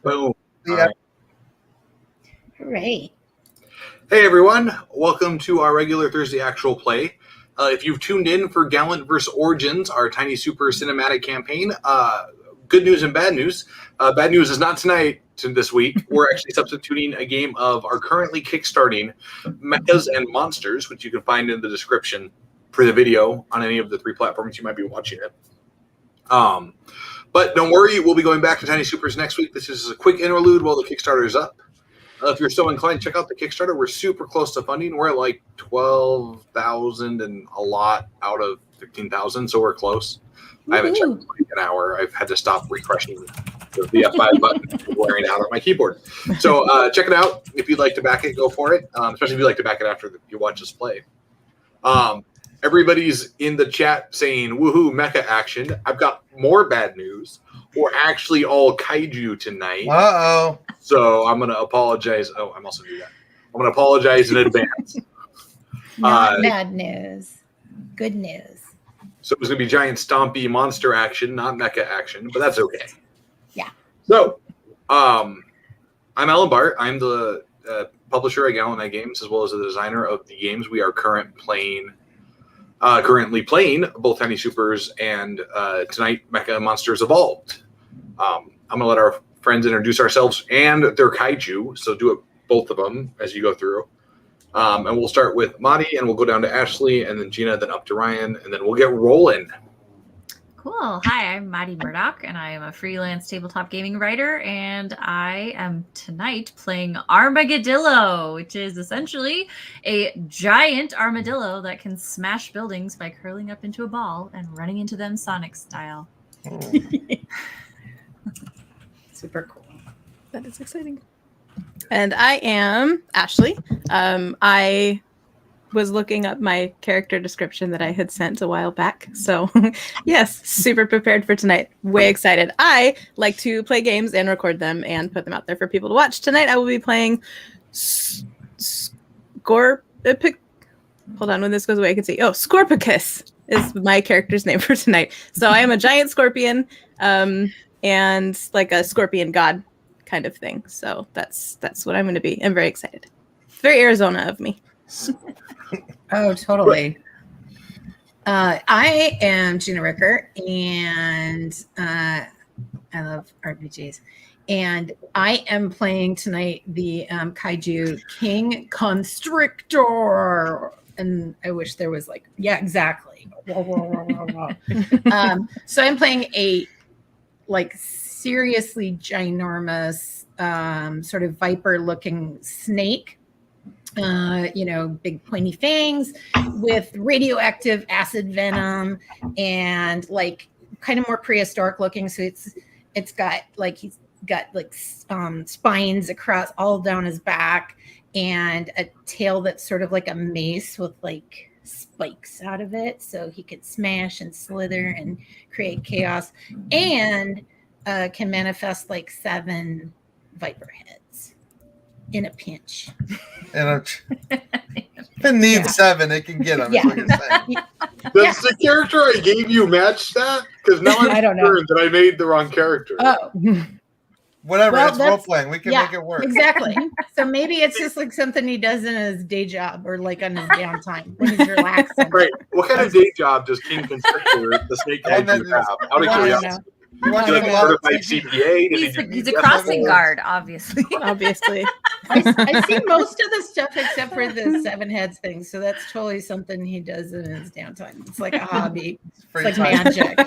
Boom. Yeah. All right. Hooray. Hey everyone, welcome to our regular Thursday actual play. If you've tuned in for Gallant vs. Origins, our Tiny Super cinematic campaign, good news and bad news. Bad news is not tonight, this week. We're actually substituting a game of our currently kickstarting Mechas and Monsters, which you can find in the description for the video on any of the 3 platforms you might be watching it. But don't worry, we'll be going back to Tiny Supers next week. This is a quick interlude while the Kickstarter is up. If you're so inclined, check out the Kickstarter. We're super close to funding. We're at like 12,000 and a lot out of 15,000, so we're close. I haven't checked in like an hour. I've had to stop refreshing the F5 button wearing out on my keyboard. So check it out. If you'd like to back it, go for it, especially if you'd like to back it after you watch us play. Everybody's in the chat saying, woohoo, mecha action. I've got more bad news. We're actually all kaiju tonight. Uh-oh. So I'm going to apologize. Oh, I'm also doing that. I'm going to apologize in advance. Not bad news. Good news. So it was going to be giant stompy monster action, not mecha action, but that's okay. Yeah. So I'm Alan Bart. I'm the publisher at Gallant Games, as well as the designer of the games we are currently playing, both Tiny Supers and tonight Mecha Monsters Evolved. I'm going to let our friends introduce ourselves and their kaiju, so do it both of them as you go through. And we'll start with Madi, and we'll go down to Ashley, and then Gina, then up to Ryan, and then we'll get rolling. Cool. Hi, I'm Maddie Murdoch, and I am a freelance tabletop gaming writer, and I am tonight playing Armageddillo, which is essentially a giant armadillo that can smash buildings by curling up into a ball and running into them Sonic style. Super cool. That is exciting. And I am Ashley. I was looking up my character description that I had sent a while back. So yes, super prepared for tonight. Way excited. I like to play games and record them and put them out there for people to watch. Tonight I will be playing Hold on, when this goes away I can see. Oh, Scorpicus is my character's name for tonight. So I am a giant scorpion and like a scorpion god kind of thing. So that's what I'm going to be. I'm very excited. It's very Arizona of me. Oh, totally. I am Gina Ricker, and I love RPGs. And I am playing tonight the kaiju King Constrictor. And I wish there was like, yeah, exactly. So I'm playing a like seriously ginormous sort of viper-looking snake. Big pointy fangs with radioactive acid venom and like kind of more prehistoric looking. So it's got like he's got like spines across all down his back and a tail that's sort of like a mace with like spikes out of it, so he could smash and slither and create chaos, and can manifest like 7 viper heads in a pinch. If it needs 7, it can get them. Yeah. Does the character I gave you match that? Because now I'm concerned that I made the wrong character. Oh. Whatever, Well, it's role-playing. We can yeah, make it work. Exactly. So maybe it's just like something he does in his day job or like on his downtime when he's relaxing. Right. What kind of day job does King Constrictor, the snake kaiju, have? Out of curiosity. You want Is to he do a lot of certified CPA? He's a crossing guard, obviously. Obviously. I see most of the stuff except for the 7 heads thing. So that's totally something he does in his downtime. It's like a hobby. It's like magic.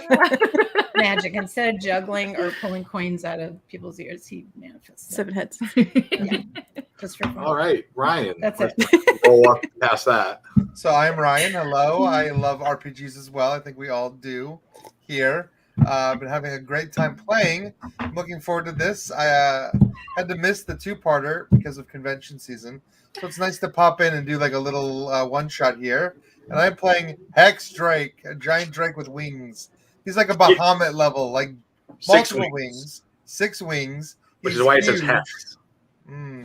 Magic. Instead of juggling or pulling coins out of people's ears, he manifests 7 heads. Yeah. Just for fun. All right, Ryan. That's it. Roll up past that. So I'm Ryan. Hello. I love RPGs as well. I think we all do here. I've been having a great time playing. I'm looking forward to this. I had to miss the 2-parter because of convention season. So it's nice to pop in and do like a little one-shot here. And I'm playing Hex Drake, a giant drake with wings. He's like a Bahamut level, like multiple wings. 6 wings. Which He's is why it huge. says Hex.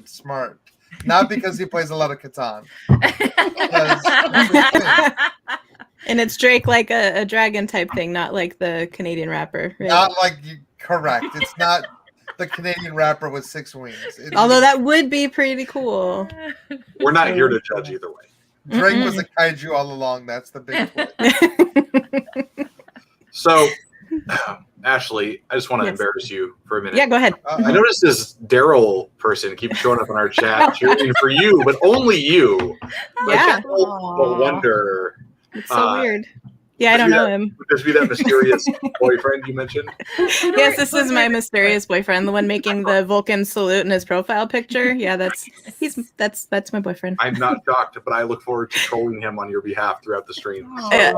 Smart. Not because he plays a lot of Catan. And it's Drake like a dragon type thing, not like the Canadian rapper. Right? Not like correct. It's not the Canadian rapper with 6 wings. Although that would be pretty cool. We're not here to judge either way. Drake was a kaiju all along. That's the big twist. So, Ashley, I just want to Yes. embarrass you for a minute. Yeah, go ahead. I noticed this Daryl person keeps showing up in our chat cheering for you, but only you. I Yeah. can't help but wonder. It's so weird. Yeah, I don't know him. Would this be that mysterious boyfriend you mentioned? Yes, this is my mysterious boyfriend, the one making the Vulcan salute in his profile picture. Yeah, that's my boyfriend. I'm not shocked, but I look forward to trolling him on your behalf throughout the stream. Yeah.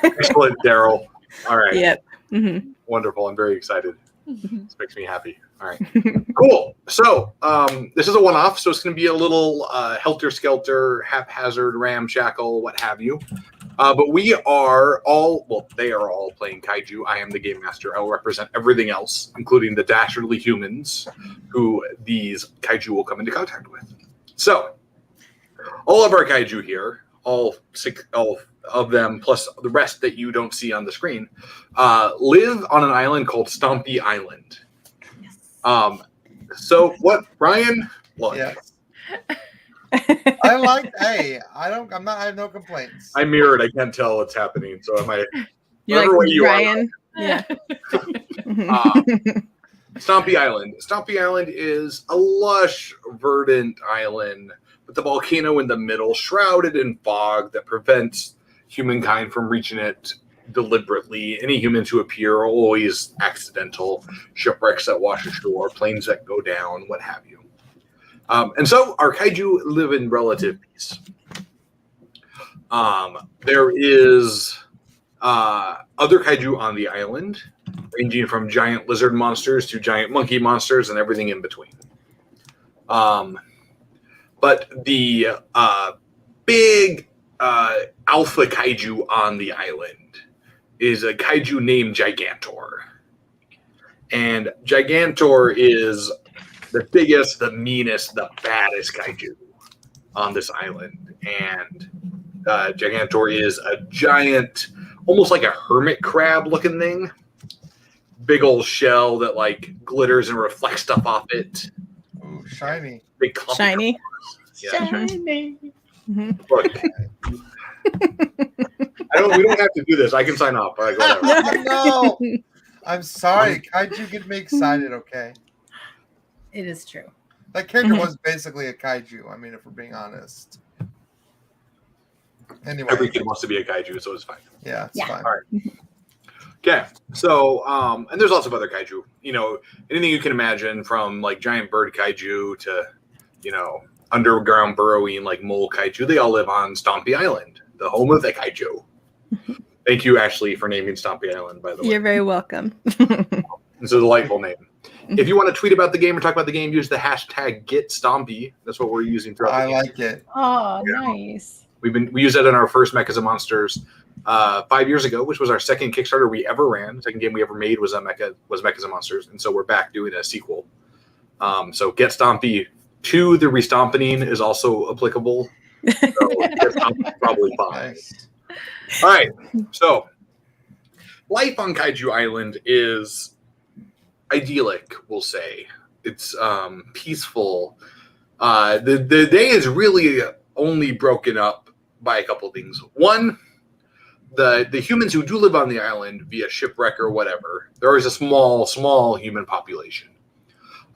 Excellent, Daryl. All right. Yep. Mm-hmm. Wonderful. I'm very excited. This makes me happy. All right. Cool. So this is a one-off, so it's going to be a little helter-skelter, haphazard, ramshackle, what have you. But we are all, well, they are all playing Kaiju. I am the game master. I will represent everything else, including the dastardly humans who these Kaiju will come into contact with. So all of our Kaiju here, all of them, plus the rest that you don't see on the screen, live on an island called Stompy Island. So what, Brian? Look, Yes. I like. Hey, I have no complaints. I mirrored. I can't tell what's happening. So am I? You're Whatever way like you are. Brian. Yeah. Stompy Island. Stompy Island is a lush, verdant island with the volcano in the middle, shrouded in fog that prevents humankind from reaching it deliberately. Any humans who appear are always accidental. Shipwrecks that wash ashore, planes that go down, what have you. And so our Kaiju live in relative peace. There is other Kaiju on the island, ranging from giant lizard monsters to giant monkey monsters and everything in between. But the big alpha Kaiju on the island is a Kaiju named Gigantor. And Gigantor is the biggest, the meanest, the baddest Kaiju on this island. And Gigantor is a giant, almost like a hermit crab looking thing. Big old shell that like glitters and reflects stuff off it. Ooh, shiny. Big clumpy Shiny. Yeah. Shiny. Look. We don't have to do this. I can sign off. All right, whatever. No, I'm sorry. Kaiju get me excited. Okay, It is true. that character was basically a kaiju. I mean, if we're being honest. Anyway, Every kid wants to be a Kaiju, so it's fine. yeah, it's Yeah. fine. All right. Okay, so and there's lots of other Kaiju. You know, anything you can imagine, from like giant bird Kaiju to, you know, underground burrowing like mole Kaiju. They all live on Stompy Island, the home of the Kaiju. Thank you, Ashley, for naming Stompy Island, by the way. You're very welcome. It's a delightful name. If you want to tweet about the game or talk about the game, use the hashtag #GetStompy. That's what we're using throughout I the game. like it. Oh, Yeah. nice. We used that in our first Mecha Monsters 5 years ago, which was our second Kickstarter we ever ran. The second game we ever made was Mecha Monsters, and so we're back doing a sequel. So Get Stompy 2, the restomping is also applicable. So Get Stompy is probably fine. Nice. All right, so life on Kaiju Island is idyllic, we'll say. It's peaceful. The day is really only broken up by a couple things. One, the humans who do live on the island via shipwreck or whatever, there is a small human population.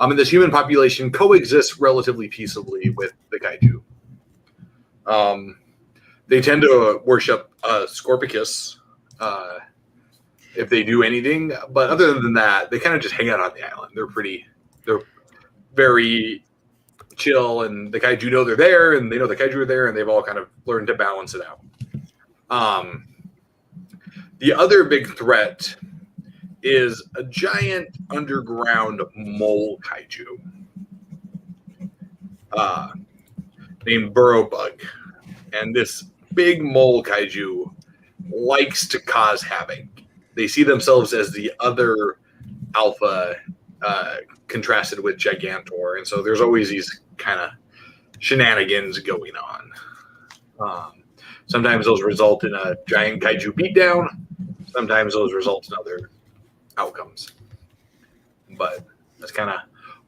And this human population coexists relatively peaceably with the Kaiju. They tend to worship Scorpicus if they do anything, but other than that, they kind of just hang out on the island. They're very chill, and the Kaiju know they're there, and they know the Kaiju are there, and they've all kind of learned to balance it out. The other big threat is a giant underground mole Kaiju named Burrowbug. And this big mole Kaiju likes to cause havoc. They see themselves as the other alpha contrasted with Gigantor. And so there's always these kind of shenanigans going on. Sometimes those result in a giant Kaiju beatdown. Sometimes those result in other outcomes. But that's kind of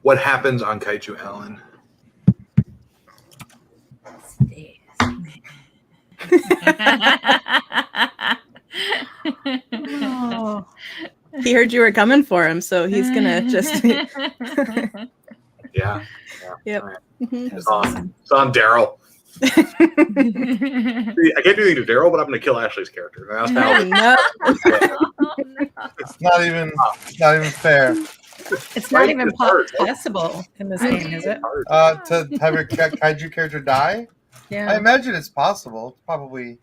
what happens on Kaiju Island? Oh. He heard you were coming for him, so he's gonna just. Yeah. Yep. All right. Mhm. That was It's on, awesome. it's on Daryl. See, I can't do anything to Daryl, but I'm going to kill Ashley's character. That's how No. It's not even fair. It's not Right? even It's hard, right? possible in this game, is it? To have your kaiju character die. I Yeah. imagine it's possible. It's probably.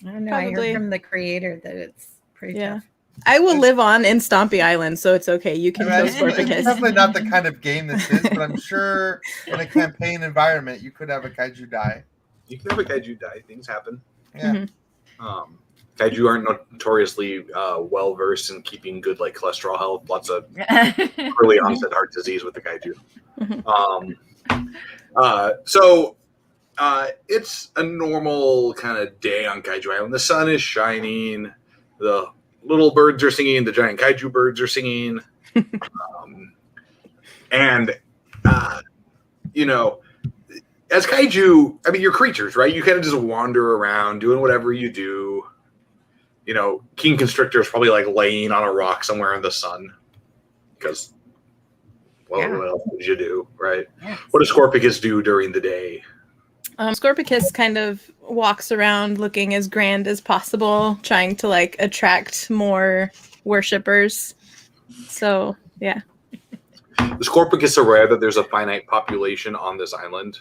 I don't know. I Probably. heard from the creator that it's pretty Yeah. tough. I will live on in Stompy Island, so it's okay. You can kill It's Scorpicus. definitely not the kind of game this is, but I'm sure in a campaign environment you could have a kaiju die. You can have a Kaiju die. Things happen. Yeah. Mhm. Kaiju aren't notoriously well versed in keeping good like cholesterol health. Lots of early onset heart disease with the Kaiju. So it's a normal kind of day on Kaiju Island. The sun is shining. The little birds are singing. The giant Kaiju birds are singing. And you know, as Kaiju, I mean, you're creatures, right? You kind of just wander around doing whatever you do. You know, King Constrictor is probably like laying on a rock somewhere in the sun because, well, Yeah. what else would you do, right? Yeah. What does Scorpicus do during the day? Scorpicus kind of walks around looking as grand as possible, trying to like attract more worshippers. So, yeah. The Scorpicus aware that there's a finite population on this island?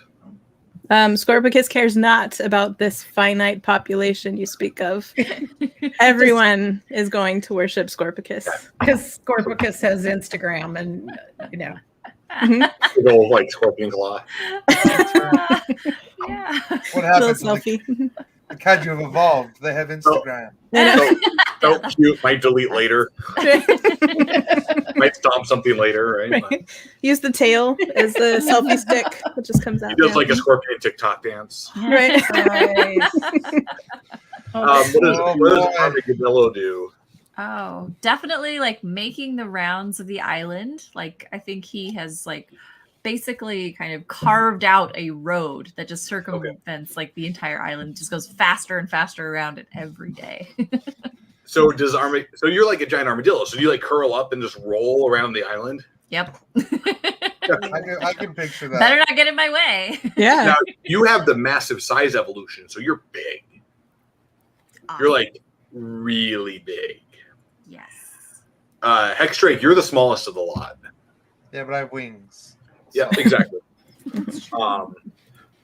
Scorpicus cares not about this finite population you speak of. Everyone is going to worship Scorpicus. Because Scorpicus has Instagram and, you know. Big old like scorpion claw. Yeah. What Little happens? selfie. The kaiju have evolved. They have Instagram. So cute. Might delete later. Might stomp something later, right? Right. Use the tail as the selfie stick, which just comes out. He does yeah. like a scorpion TikTok dance. Right. Nice. What does boy. Armadillo do? Oh, definitely like making the rounds of the island. Like I think he has like basically kind of carved out a road that just circumvents like the entire island, just goes faster and faster around it every day. So so you're like a giant armadillo. So do you like curl up and just roll around the island? Yep. I can picture that. Better not get in my way. Yeah. Now you have the massive size evolution, so you're big. You're like really big. Yes. Hexdrake, you're the smallest of the lot. Yeah, but I have wings. Yeah, exactly.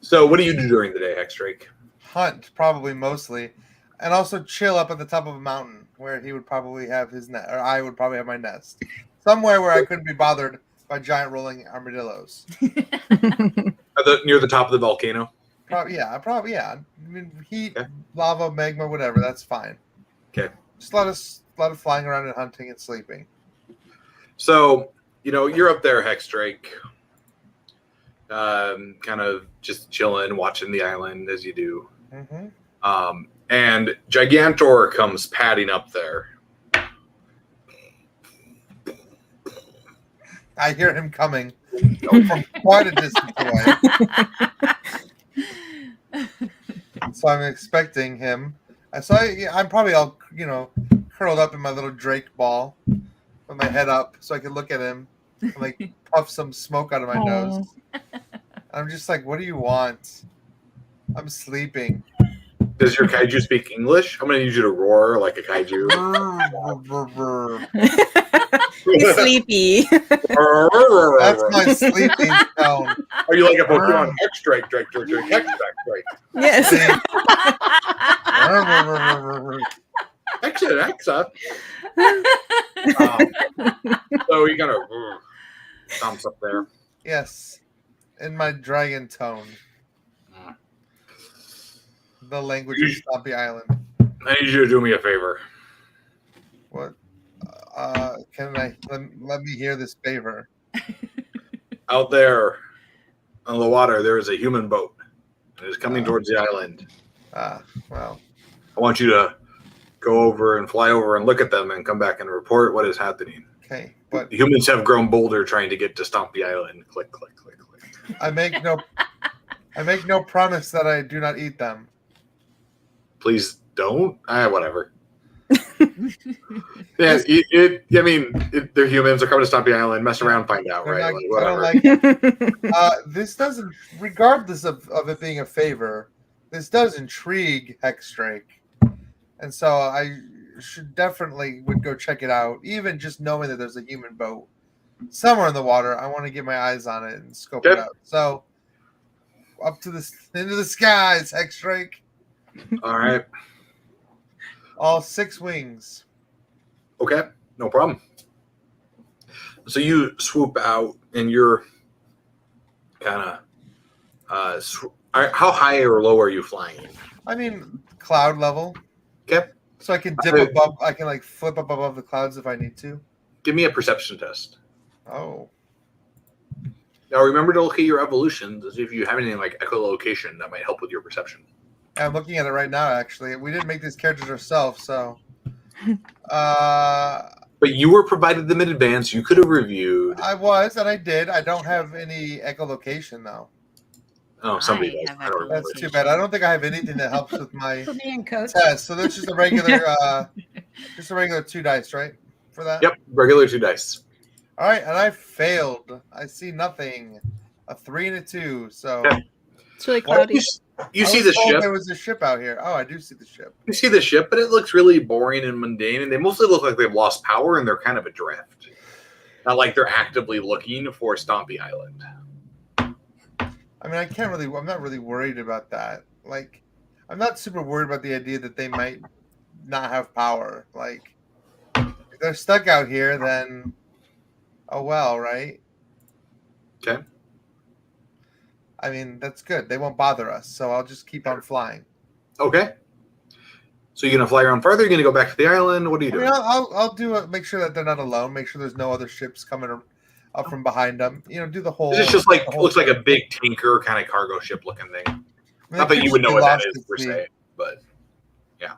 So what do you do during the day, Hexdrake? Hunt, probably mostly. And also chill up at the top of a mountain where he would probably have his nest, or I would probably have my nest. Somewhere where I couldn't be bothered by giant rolling armadillos. Near the top of the volcano? Yeah. I mean, heat, Okay. lava, magma, whatever. That's fine. Okay. Just a lot of flying around and hunting and sleeping. So, you're up there, Hexdrake. Kind of just chilling, watching the island as you do. Mm-hmm. And Gigantor comes padding up there. I hear him coming from quite a distance away. So I'm expecting him. I'm probably all, curled up in my little Drake ball with my head up so I can look at him and like puff some smoke out of my nose. I'm just like, what do you want? I'm sleeping. Does your kaiju speak English? I'm going to need you to roar like a kaiju. He's sleepy. That's my sleeping tone. Are you like a Pokemon? Hexdrake, Drake, Hexdrake. Yes. Hexa. So he kind of stomps up there. Yes, in my dragon tone. The language of Stompy Island. I need you to do me a favor. What? Can I let me hear this favor? Out there on the water, there is a human boat. It is coming towards the island. Well. I want you to go over and fly over and look at them and come back and report what is happening. Okay. But Humans have grown bolder trying to get to Stompy Island. Click, click, click, click. I make no promise that I do not eat them. Please don't. Whatever. Yeah, they're humans. They're coming to Stompy Island. Mess around, find out, right? I don't like this doesn't, regardless of it being a favor, this does intrigue Hexdrake. And so I would go check it out, even just knowing that there's a human boat somewhere in the water. I want to get my eyes on it and scope it out. So up to into the skies, Hexdrake. All right. All 6 wings. Okay, no problem. So you swoop out, and you're kind of. How high or low are you flying? I mean, cloud level. Okay. So I can dip above. I can flip up above the clouds if I need to. Give me a perception test. Oh. Now remember to look at your evolutions as if you have anything like echolocation that might help with your perception. I'm looking at it right now. Actually, we didn't make these characters ourselves, so. But you were provided them in advance. You could have reviewed. I was, and I did. I don't have any echolocation though. Oh, somebody does. That's too bad. I don't think I have anything that helps with my Put me in, coach. test. So that's just a regular, 2 dice, right? For that. Yep, regular 2 dice. All right, and I failed. I see nothing. A 3 and a 2. So it's really cloudy. You see the ship. There was a ship out here. Oh, I do see the ship. You see the ship, but it looks really boring and mundane, and they mostly look like they've lost power and they're kind of adrift. Not like they're actively looking for Stompy Island. I mean, I'm not really worried about that. Like, I'm not super worried about the idea that they might not have power. Like, if they're stuck out here, then, oh well, right? Okay. I mean, that's good. They won't bother us, so I'll just keep on flying. Okay. So you're gonna fly around farther? You're gonna go back to the island? What are you doing? I'll do make sure that they're not alone. Make sure there's no other ships coming up from behind them. Do the whole. It's just looks like a big tanker kind of cargo ship looking thing. I mean, not that you would know what that is per se, but yeah,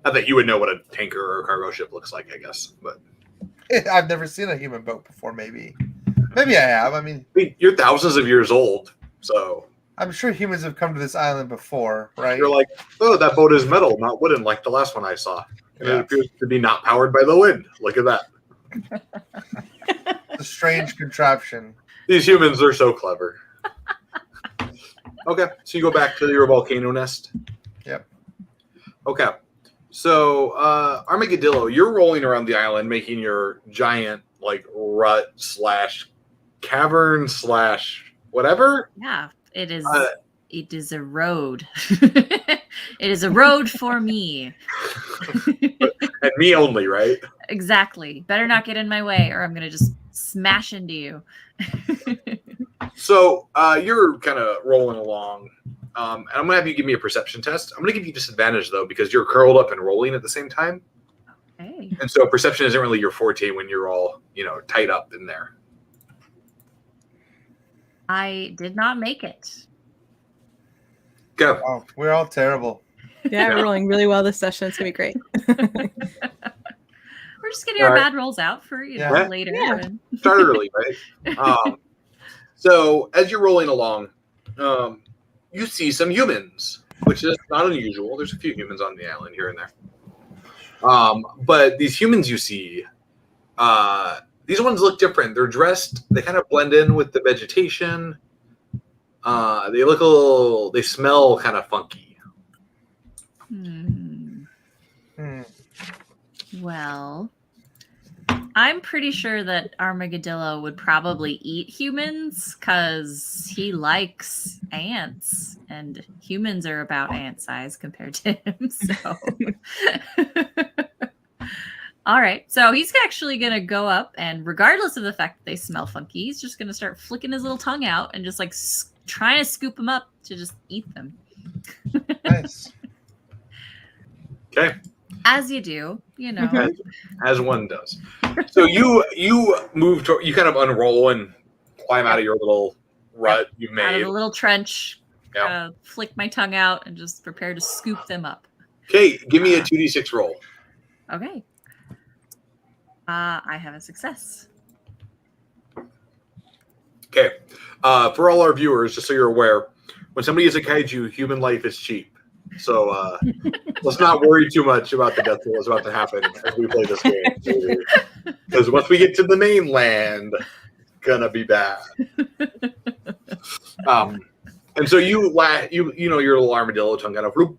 not that you would know what a tanker or a cargo ship looks like. I guess, but I've never seen a human boat before. Maybe I have. I mean, you're thousands of years old. So I'm sure humans have come to this island before, right? You're like, oh, that boat is metal, not wooden, like the last one I saw. And It appears to be not powered by the wind. Look at that. A strange contraption. These humans are so clever. Okay, so you go back to your volcano nest. Yep. Okay, so Armadillo, you're rolling around the island, making your giant rut / cavern / whatever. Yeah, it is. It is a road. It is a road for me. And me only, right? Exactly. Better not get in my way, or I'm gonna just smash into you. So you're kind of rolling along, and I'm gonna have you give me a perception test. I'm gonna give you disadvantage though because you're curled up and rolling at the same time. Okay. And so perception isn't really your forte when you're all tied up in there. I did not make it. Go. Oh, we're all terrible. Yeah, we're rolling really well this session. It's gonna be great. We're just getting our bad rolls out for later. Yeah. Start early, right? So as you're rolling along, you see some humans, which is not unusual. There's a few humans on the island here and there. But these humans you see, these ones look different. They're dressed, they kind of blend in with the vegetation. They smell kind of funky. Well, I'm pretty sure that Armadillo would probably eat humans because he likes ants, and humans are about ant size compared to him. So, all right. So he's actually going to go up, and regardless of the fact that they smell funky, he's just going to start flicking his little tongue out and just trying to scoop them up to just eat them. Nice. Okay. As you do, as one does. So you move to, you kind of unroll and climb out of your little rut you made. Out of the little trench, Yep. flick my tongue out and just prepare to scoop them up. Okay, give me a 2d6 roll. Okay. I have a success. Okay. For all our viewers, just so you're aware, when somebody is a kaiju, human life is cheap. So let's not worry too much about the death that's about to happen as we play this game. Because once we get to the mainland, gonna be bad. And so you know your little armadillo tongue kind of whoop,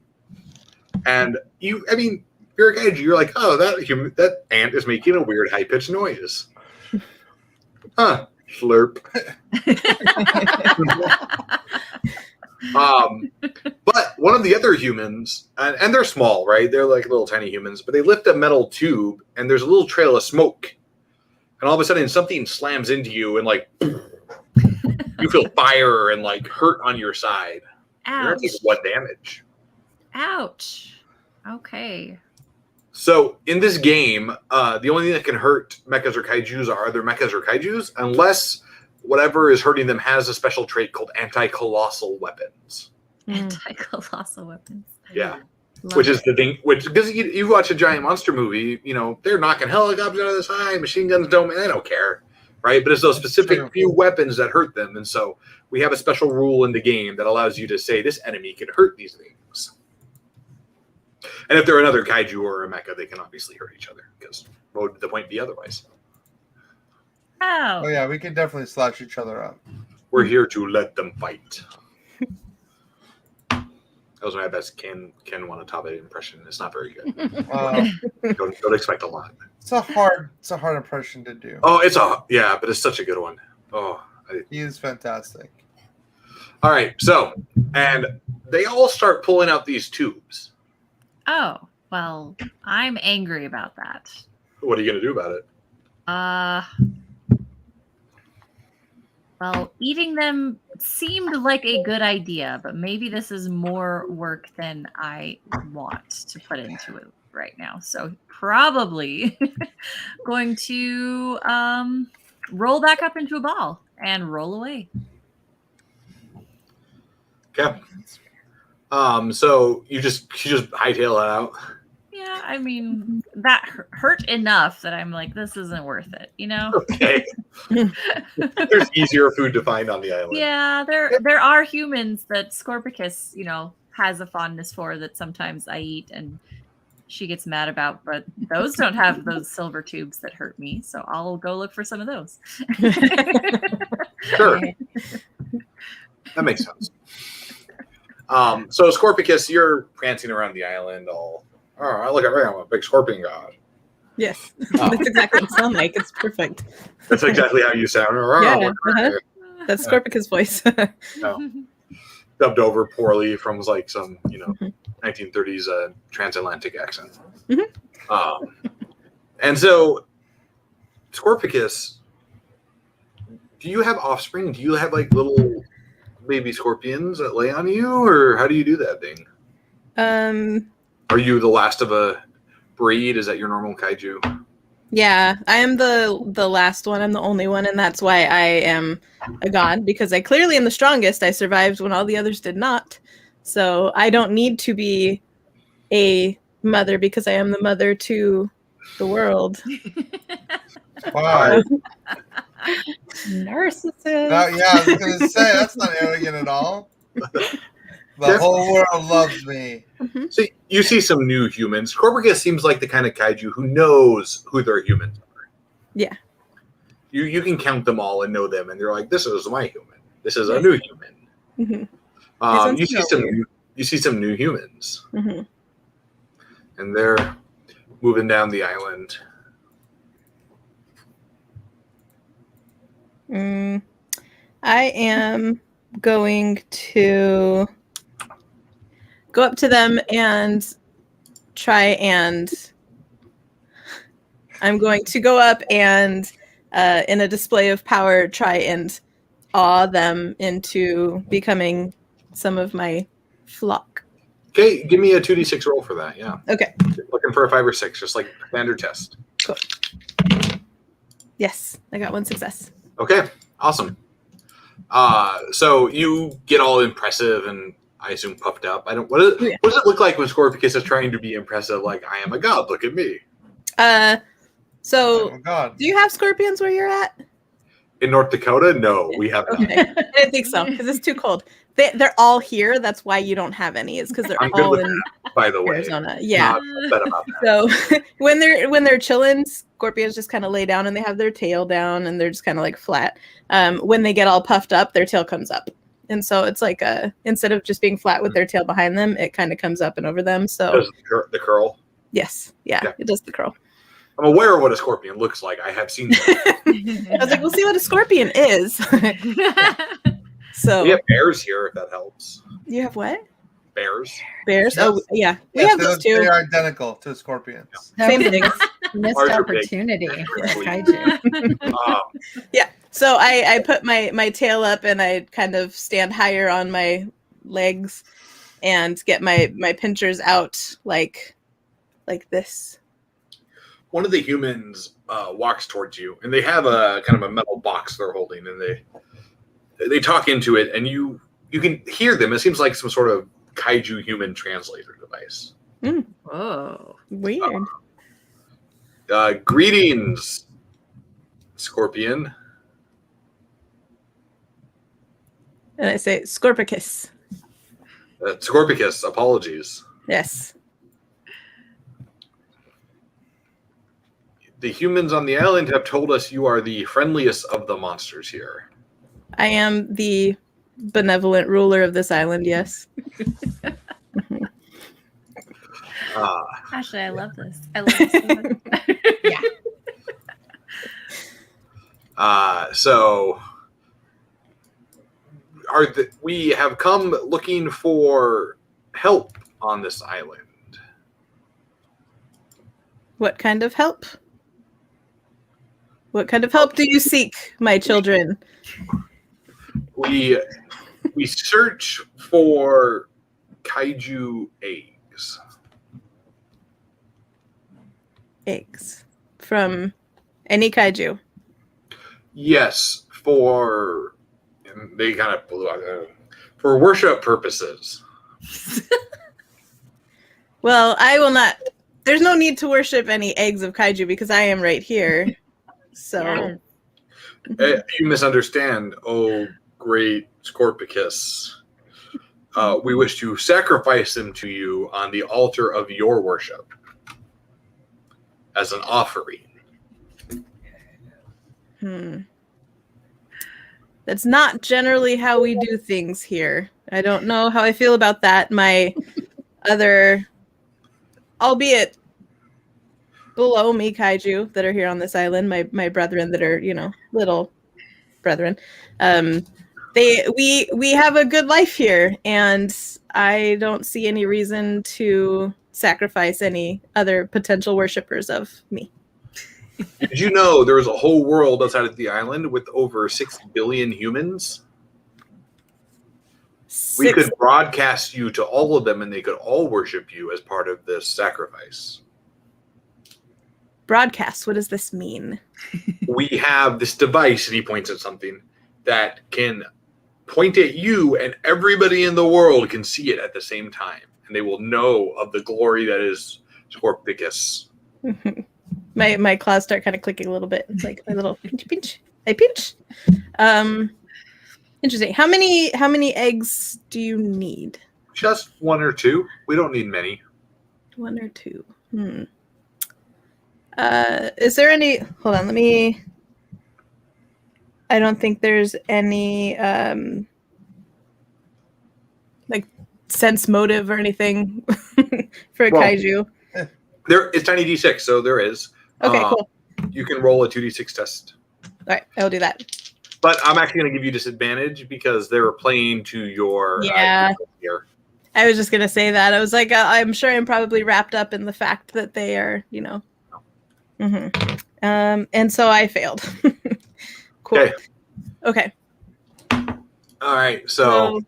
and you're a kaiju. You're like, oh, that ant is making a weird high pitched noise. Huh? Slurp. But one of the other humans, and they're small, right? They're like little tiny humans, but they lift a metal tube, and there's a little trail of smoke, and all of a sudden something slams into you, and like you feel fire and like hurt on your side. Ouch. You're gonna take 1 damage. Ouch. Okay. So in this game, the only thing that can hurt mechas or kaijus are other mechas or kaijus, unless whatever is hurting them has a special trait called anti-colossal weapons. Anti-colossal weapons. Yeah. Love Which it. is the thing, because you watch a giant monster movie, they're knocking helicopters out of the sky, machine guns they don't care, right? But it's those specific few weapons that hurt them. And so we have a special rule in the game that allows you to say this enemy can hurt these things. And if they're another kaiju or a mecha, they can obviously hurt each other, because what would the point be otherwise? Oh yeah, we can definitely slash each other up. We're here to let them fight. That was my best Ken Wanatabe impression. It's not very good. Don't expect a lot. It's a hard impression to do. Oh, but it's such a good one. Oh, He is fantastic. all right. So, and they all start pulling out these tubes. Oh, well, I'm angry about that. What are you going to do about it? Well, eating them seemed like a good idea, but maybe this is more work than I want to put into it right now. So probably going to roll back up into a ball and roll away. Okay. So you just hightail it out. Yeah, I mean, that hurt enough that I'm like, this isn't worth it, Okay. There's easier food to find on the island. Yeah, there are humans that Scorpicus, has a fondness for that sometimes I eat and she gets mad about, but those don't have those silver tubes that hurt me, so I'll go look for some of those. Sure. That makes sense. So Scorpicus, you're prancing around the island all, look at me, I'm a big scorpion god. Yes, that's exactly what it sounds like. It's perfect. That's exactly how you sound. Yeah, that's Scorpicus' voice. Dubbed over poorly from like some, 1930s transatlantic accent. And so, Scorpicus, do you have offspring? Do you have like little baby scorpions that lay on you, or how do you do that thing? Are you the last of a breed? Is that your normal kaiju? Yeah, I am the last one. I'm the only one, and that's why I am a god, because I clearly am the strongest. I survived when all the others did not. So I don't need to be a mother because I am the mother to the world. Wow. Narcissist. Yeah, I was going to say, that's not arrogant at all. The whole world loves me. So you see some new humans. Scorpicus seems like the kind of kaiju who knows who their humans are. Yeah. You can count them all and know them, and they're like, this is my human. This is a new human. You see some new humans. And they're moving down the island. I am going to go up to them and try and I'm going to go up and in a display of power try and awe them into becoming some of my flock. Okay, give me a 2d6 roll for that. Yeah. Okay. Looking for a 5 or 6, just like standard test. Cool. Yes, I got 1 success. Okay, awesome. So you get all impressive and I assume puffed up. What does it look like when Scorpicus is trying to be impressive? Like, I am a god. Look at me. So Oh, God. do you have scorpions where you're at? In North Dakota, no, we have not. Okay, I didn't think so because it's too cold. They're all here. That's why you don't have any. Is because they're I'm good all with in that, by the way. Arizona. Yeah. Not upset about that. So when they're chilling, scorpions just kind of lay down and they have their tail down and they're just kind of like flat. When they get all puffed up, their tail comes up, and so it's like instead of just being flat with their tail behind them, it kind of comes up and over them. So Does the curl? yes, yeah, it does the curl. I'm aware of what a scorpion looks like. I have seen that. I was like, we'll see what a scorpion is. So We have bears here, if that helps. you have what? Bears. Bears? Yes. Oh yeah, we Yes, have those too. They are identical to scorpions. Same thing. Missed Larger pig. opportunity for Sweet. kaiju. Yeah. So I put my tail up and I kind of stand higher on my legs and get my pinchers out like this. One of the humans walks towards you, and they have a kind of a metal box they're holding, and they talk into it, and you can hear them. It seems like some sort of kaiju human translator device. Whoa. Weird. Greetings, Scorpion. And I say Scorpicus. Scorpicus, apologies. Yes. The humans on the island have told us you are the friendliest of the monsters here. I am the benevolent ruler of this island, yes. Actually, I love this. I love this so much. Yeah. So we have come looking for help on this island. What kind of help? What kind of help do you seek, my children? We search for kaiju eggs. Eggs. From any kaiju. Yes, and they kind of blew out for worship purposes. Well, I will not. There's no need to worship any eggs of kaiju because I am right here. So You misunderstand, oh great Scorpicus. We wish to sacrifice them to you on the altar of your worship as an offering. That's not generally how we do things here. I don't know how I feel about that. My other, albeit below me kaiju that are here on this island, my brethren that are, little brethren, we have a good life here, and I don't see any reason to sacrifice any other potential worshipers of me. Did you know there is a whole world outside of the island with over 6 billion humans? We could broadcast you to all of them, and they could all worship you as part of this sacrifice. Broadcast, what does this mean? We have this device, and he points at something, that can point at you, and everybody in the world can see it at the same time, and they will know of the glory that is Scorpicus. My claws start kind of clicking a little bit. It's like a little pinch. I pinch. Interesting. How many eggs do you need? Just 1 or 2. We don't need many. 1 or 2. Is there any? Hold on. I don't think there's any like sense motive or anything for a kaiju. It's tiny D6, so there is. Okay, cool. You can roll a 2D6 test. All right, I'll do that. But I'm actually going to give you disadvantage because they're playing to your here. I was just going to say that. I was like, I'm sure I'm probably wrapped up in the fact that they are, and so I failed. Cool. Okay. All right, so.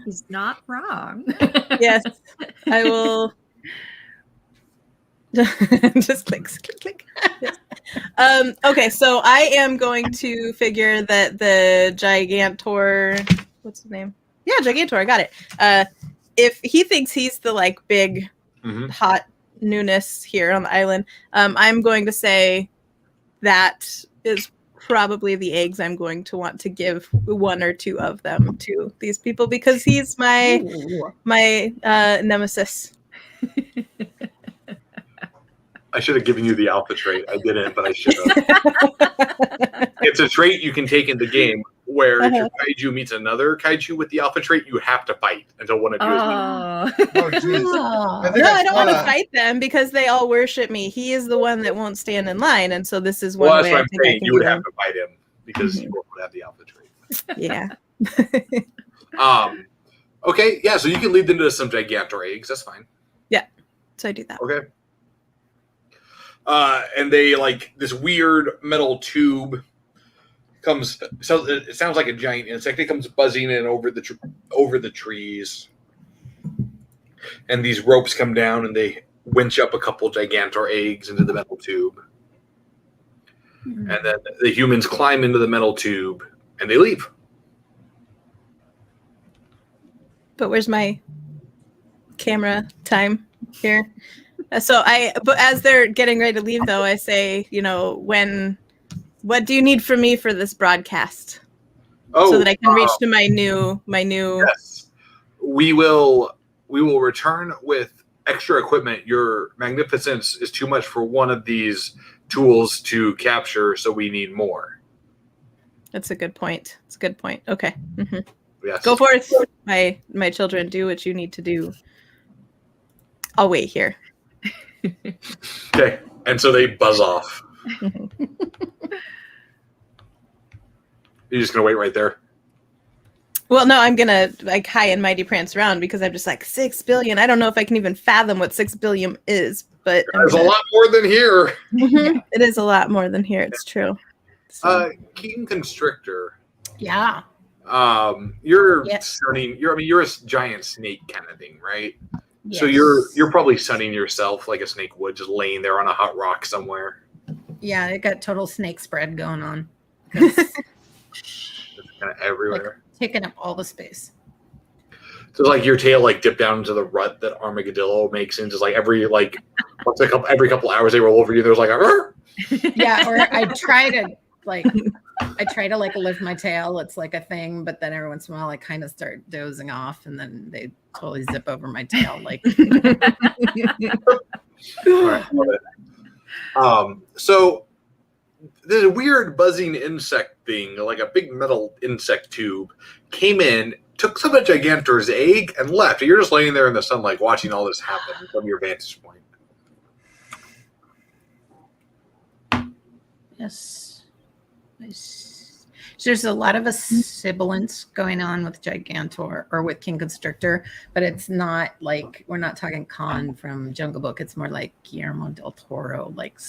He's not wrong. Yes, I will. Just click. Yes. Okay, so I am going to figure that the Gigantor, what's his name? Yeah, Gigantor, I got it. If he thinks he's the big, hot newness here on the island, I'm going to say that is probably the eggs I'm going to want to give one or two of them to these people because he's my nemesis. I should have given you the alpha trait. I didn't, but I should have. It's a trait you can take in the game where if your kaiju meets another kaiju with the alpha trait, you have to fight until one of you is Oh, jeez. Oh. I think No, I I don't saw want to that. fight them because they all worship me. He is the one that won't stand in line, and so this is one Well, that's way what I I'm think I saying. can You would give have him. to fight him because you would have the alpha trait. Yeah. Okay, yeah, so you can lead them to some Gigantor eggs. That's fine. So I do that. Okay. And they like this weird metal tube comes. So it sounds like a giant insect. It comes buzzing in over the trees, and these ropes come down and they winch up a couple Gigantor eggs into the metal tube, and then the humans climb into the metal tube and they leave. But where's my camera time here? But as they're getting ready to leave, though, I say, what do you need from me for this broadcast? Oh, So that I can reach to my new. Yes, we will return with extra equipment. Your magnificence is too much for one of these tools to capture, so we need more. That's a good point. It's a good point. Okay. Mhm. Yes. Go forth, my children. Do what you need to do. I'll wait here. Okay, and so they buzz off. You're just gonna wait right there. Well, no, I'm gonna high and mighty prance around because I'm just like 6 billion. I don't know if I can even fathom what 6 billion is, but There's a lot more than here. Mhm. It is a lot more than here. It's true. So, King Constrictor. Yeah. You're Yes. sunning. You're a giant snake kind of thing, right? So Yes. you're probably sunning yourself like a snake would, just laying there on a hot rock somewhere. Yeah, it got total snake spread going on. It's kind of everywhere. Taking up all the space. So like your tail like dipped down into the rut that Armadillo makes, and just like every couple hours they roll over you. There's like a Yeah, or I try to lift my tail. It's like a thing, but then every once in a while I kind of start dozing off, and then they totally zip over my tail. Like, So this weird buzzing insect thing, like a big metal insect tube, came in, took some of Gigantor's egg, and left. You're just laying there in the sunlight watching all this happen from your vantage point. yes. So there's a lot of sibilance going on with Gigantor or with King Constrictor, but it's not like we're not talking Khan from Jungle Book. It's more like Guillermo del Toro, like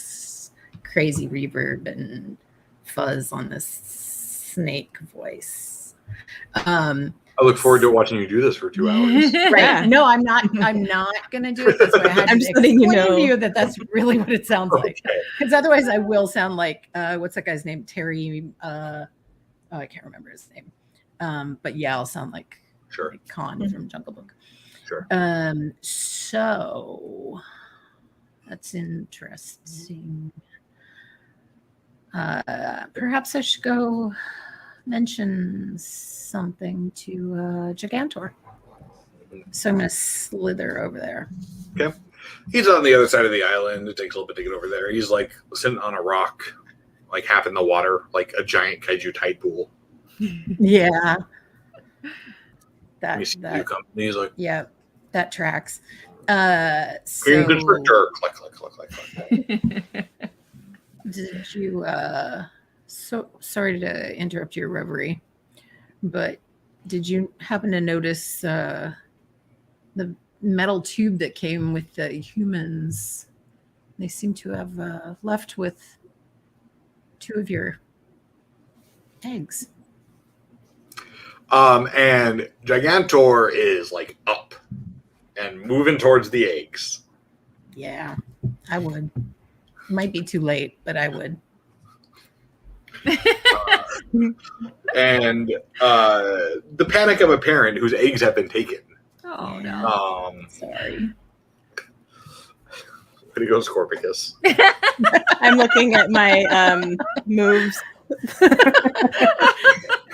crazy reverb and fuzz on this snake voice. I look forward to watching you do this for 2 hours. Right? Yeah. No, I'm not gonna do it this way. I had I'm to just letting you explain know. to you that that's really what it sounds like. Okay. Because otherwise, I will sound like what's that guy's name? Terry. I can't remember his name. But yeah, I'll sound like Sure. Khan from Jungle Book. Sure. So that's interesting. Perhaps I should go mention something to Gigantor. So I'm gonna slither over there. Okay. He's on the other side of the island. It takes a little bit to get over there. He's like sitting on a rock, like half in the water, like a giant kaiju tide pool. Yeah. And you see you come, and he's like, Yeah, that tracks. King Constrictor. Click, click, click, click, click. Did you so sorry to interrupt your reverie, but did you happen to notice the metal tube that came with the humans? They seem to have left with 2 of your eggs. And Gigantor is like up and moving towards the eggs. Yeah, I would. Might be too late, but I would. And the panic of a parent whose eggs have been taken. Oh no. Sorry. gonna go Scorpicus. I'm looking at my moves.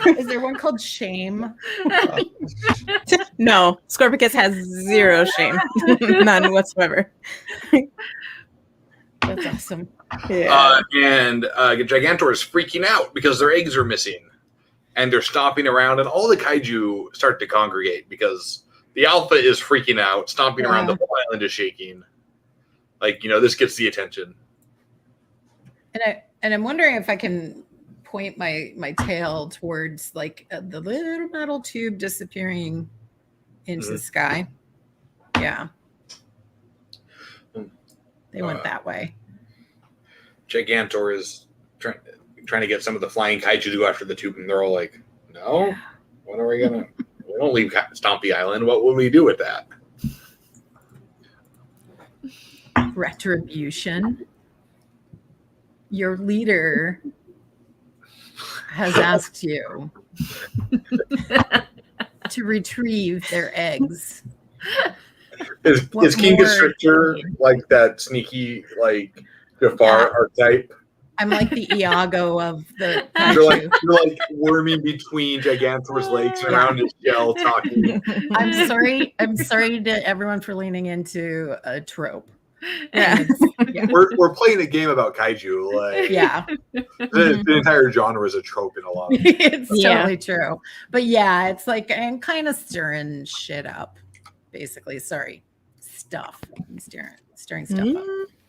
Is there one called Shame? No, Scorpicus has zero shame. None whatsoever. That's awesome. Yeah. And Gigantor is freaking out because their eggs are missing. And they're stomping around, and all the kaiju start to congregate because the alpha is freaking out, stomping around, the whole island is shaking. Like, this gets the attention. And I'm wondering if I can point my tail towards like the little metal tube disappearing into the sky. Yeah. They went that way. Gigantor is trying to get some of the flying kaiju to go after the tube, and they're all like, no? What are we gonna... We don't leave Stompy Island. What will we do with that? Retribution. Your leader has asked you to retrieve their eggs. Is King Constrictor like that sneaky, like, Jafar archetype? I'm like the Iago of the you're like worming between Gigantor's legs around his shell talking. I'm sorry to everyone for leaning into a trope. Yeah. We're playing a game about kaiju. Like, the entire genre is a trope in a lot of it's totally true. But yeah, it's like I'm kind of stirring shit up, basically. Sorry. Stuff. I'm stirring stuff up.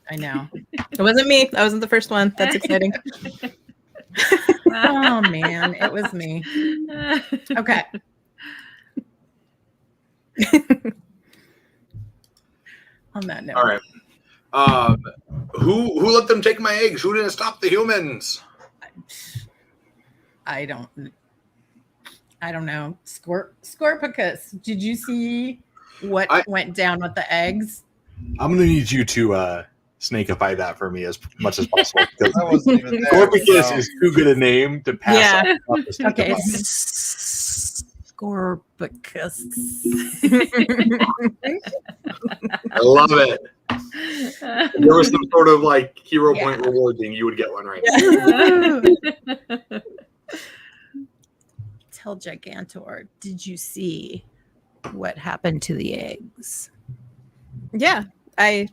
I know. It wasn't me. I wasn't the first one. That's exciting. Oh man, it was me. Okay. On that note. All right. Who let them take my eggs? Who didn't stop the humans? I don't know. Scorpicus, did you see what went down with the eggs? I'm gonna need you to snakeify that for me as much as possible. Because I wasn't even there, Scorpicus is too good a name to pass up. Okay, it's Scorpicus. I love it. If there was some sort of like hero point reward thing, you would get one right now. Tell Gigantor, did you see what happened to the eggs? Yeah, I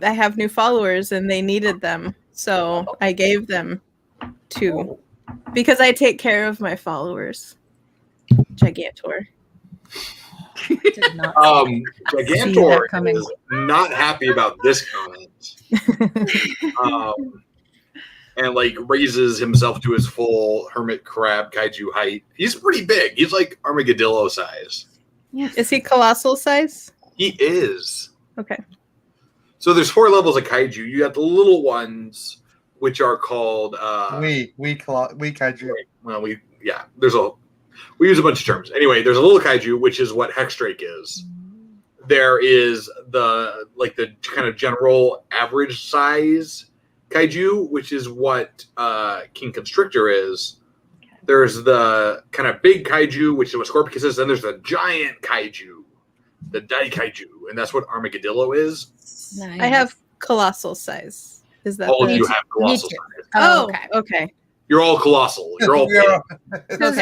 have new followers and they needed them, so I gave them to because I take care of my followers. Gigantor. Gigantor is not happy about this comment. And like raises himself to his full hermit crab kaiju height. He's pretty big. He's like Armadillo size. Yes. Is he colossal size? He is. Okay. So there's 4 levels of kaiju. You got the little ones, which are called we kaiju. Well, we use a bunch of terms. Anyway, there's a little kaiju, which is what Hexdrake is. There is the kind of general average size kaiju, which is what King Constrictor is. There's the kind of big kaiju, which is what Scorpicus is. Then there's the giant kaiju, the Daikaiju, and that's what Armadillo is. Nice. I have colossal size. Is that all of you have colossal size? Oh, okay. You're all colossal. You're all big. So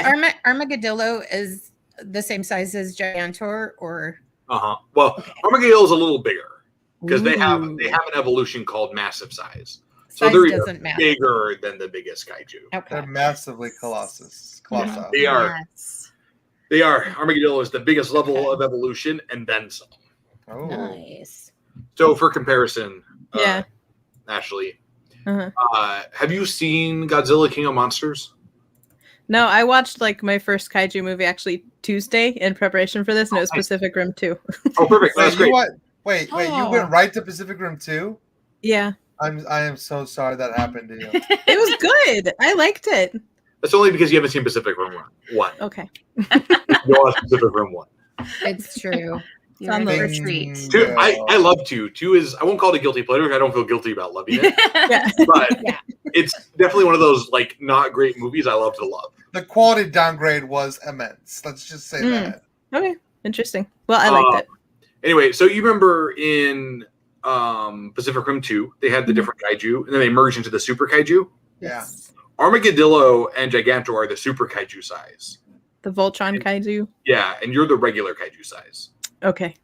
Armadillo is the same size as Gigantor, or Well, Armadillo is a little bigger because they have an evolution called massive size. So they're even bigger than the biggest kaiju. Okay. They're massively colossal. They are. Yes. They are. Armadillo is the biggest level of evolution, and then some. Oh, Nice. So for comparison, Ashley, Uh-huh. Have you seen Godzilla King of Monsters? No, I watched like my first kaiju movie actually Tuesday in preparation for this, and it was Pacific Rim 2. Oh, perfect. That's great. Wait, you went right to Pacific Rim 2? Yeah. I am so sorry that happened to you. It was good. I liked it. That's only because you haven't seen Pacific Rim 1. Okay. You watch Pacific Rim 1. It's true. You're on the retreat. 2, I love 2. 2 is, I won't call it a guilty pleasure. I don't feel guilty about loving it. Yeah. But it's definitely one of those like not great movies I love to love. The quality downgrade was immense. Let's just say that. Okay. Interesting. Well, I liked it. Anyway, so you remember in Pacific Rim 2, they had the different kaiju, and then they merged into the super kaiju. Yeah. Armageddillo and Gigantor are the super kaiju size. The Voltron kaiju. Yeah, and you're the regular kaiju size. Okay.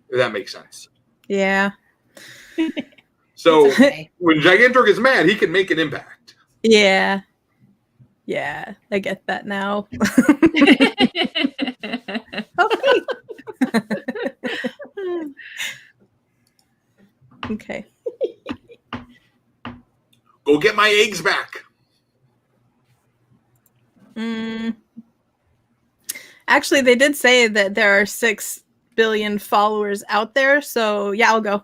If that makes sense. Yeah. So Okay. when Gigantor gets mad, he can make an impact. Yeah. Yeah. I get that now. Okay. Okay. Go get my eggs back. Actually, they did say that there are 6 billion followers out there, so yeah, I'll go.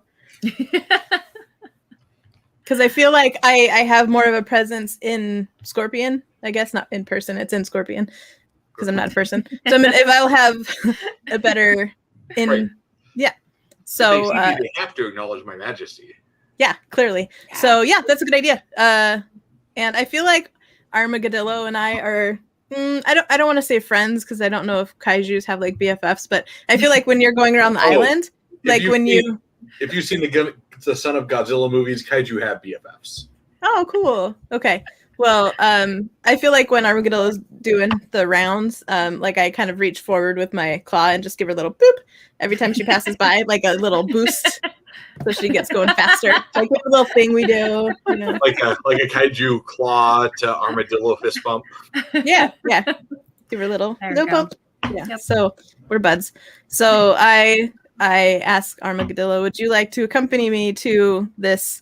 Because I feel like I have more of a presence in Scorpion. I guess not in person. It's in Scorpion because I'm not a person. So I mean, if I'll have a better in, Right. yeah. If So they see me, they have to acknowledge my majesty. yeah, clearly. So yeah, that's a good idea. And I feel like Armageddillo and I are. I don't want to say friends because I don't know if kaijus have like BFFs, but I feel like when you're going around the island, like when you. If you've seen the Son of Godzilla movies, kaiju have BFFs. Oh, cool. Okay. Well, I feel like when Armageddillo is doing the rounds, like I kind of reach forward with my claw and just give her a little boop every time she passes by, like a little boost, so she gets going faster. Like a little thing we do, you know. Like a kaiju claw to armadillo fist bump. Yeah. Give her a little There we no go. bump. Yeah. Yep. So we're buds. So I ask Armageddillo, would you like to accompany me to this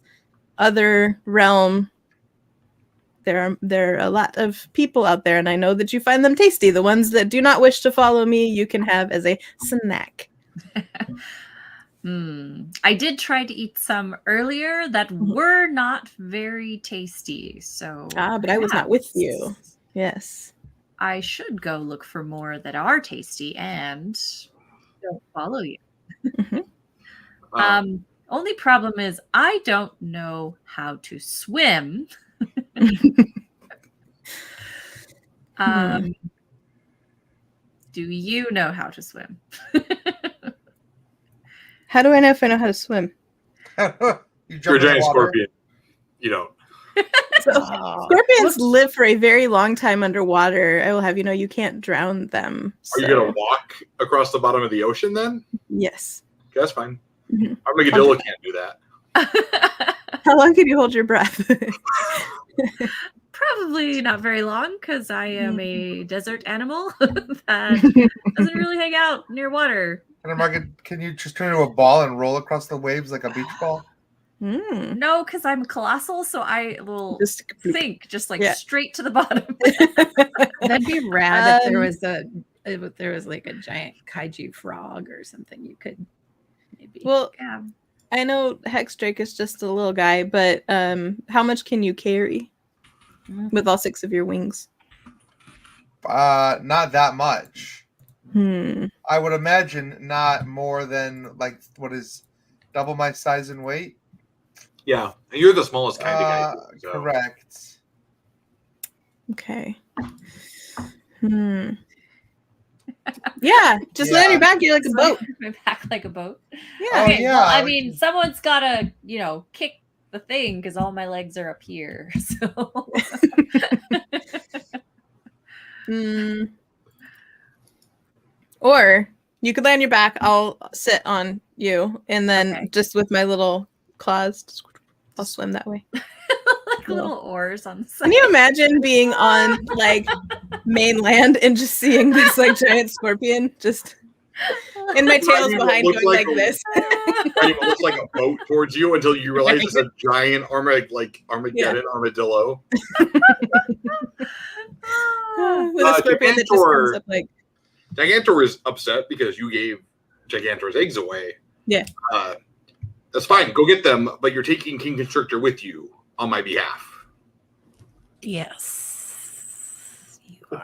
other realm? There are a lot of people out there, and I know that you find them tasty. The ones that do not wish to follow me, you can have as a snack. I did try to eat some earlier that were not very tasty. So But I was not with you. Yes. I should go look for more that are tasty and don't follow you. Only problem is I don't know how to swim. Do you know how to swim? How do I know if I know how to swim? You You're jump a in the giant water. scorpion. You don't. So, scorpions live for a very long time underwater. I will have you know you can't drown them. Are you gonna walk across the bottom of the ocean then? Yes. Okay, that's fine. Mhm. Armageddillo can't do that. How long can you hold your breath? Probably not very long because I am a desert animal that doesn't really hang out near water. Can you just turn into a ball and roll across the waves like a beach ball? No, because I'm colossal, so I will Just sink just like Yeah. straight to the bottom. That'd be rad if there was like a giant kaiju frog or something you could maybe. Well, Yeah. I know Hexdrake is just a little guy, but how much can you carry with all 6 of your wings? Not that much. Hmm. I would imagine not more than like what is double my size and weight. Yeah, and you're the smallest kind of guy. So. Correct. Okay. Yeah, just lay on your back. You're like a boat. My back like a boat. Yeah. Oh, Okay, yeah. well, I mean, someone's gotta, kick the thing because all my legs are up here. So Or you could lay on your back. I'll sit on you, and then Okay. just with my little claws, I'll swim that way. like little oars on the side. Can you imagine being on like mainland and just seeing this like giant scorpion just and my tail's It behind looks going like like this? It looks like a boat towards you until you realize it's a giant Armageddon armadillo. With a scorpion that just Gigantor- comes up like Gigantor is upset because you gave Gigantor's eggs away. Yeah. That's fine. Go get them, but you're taking King Constrictor with you on my behalf. Yes. You are.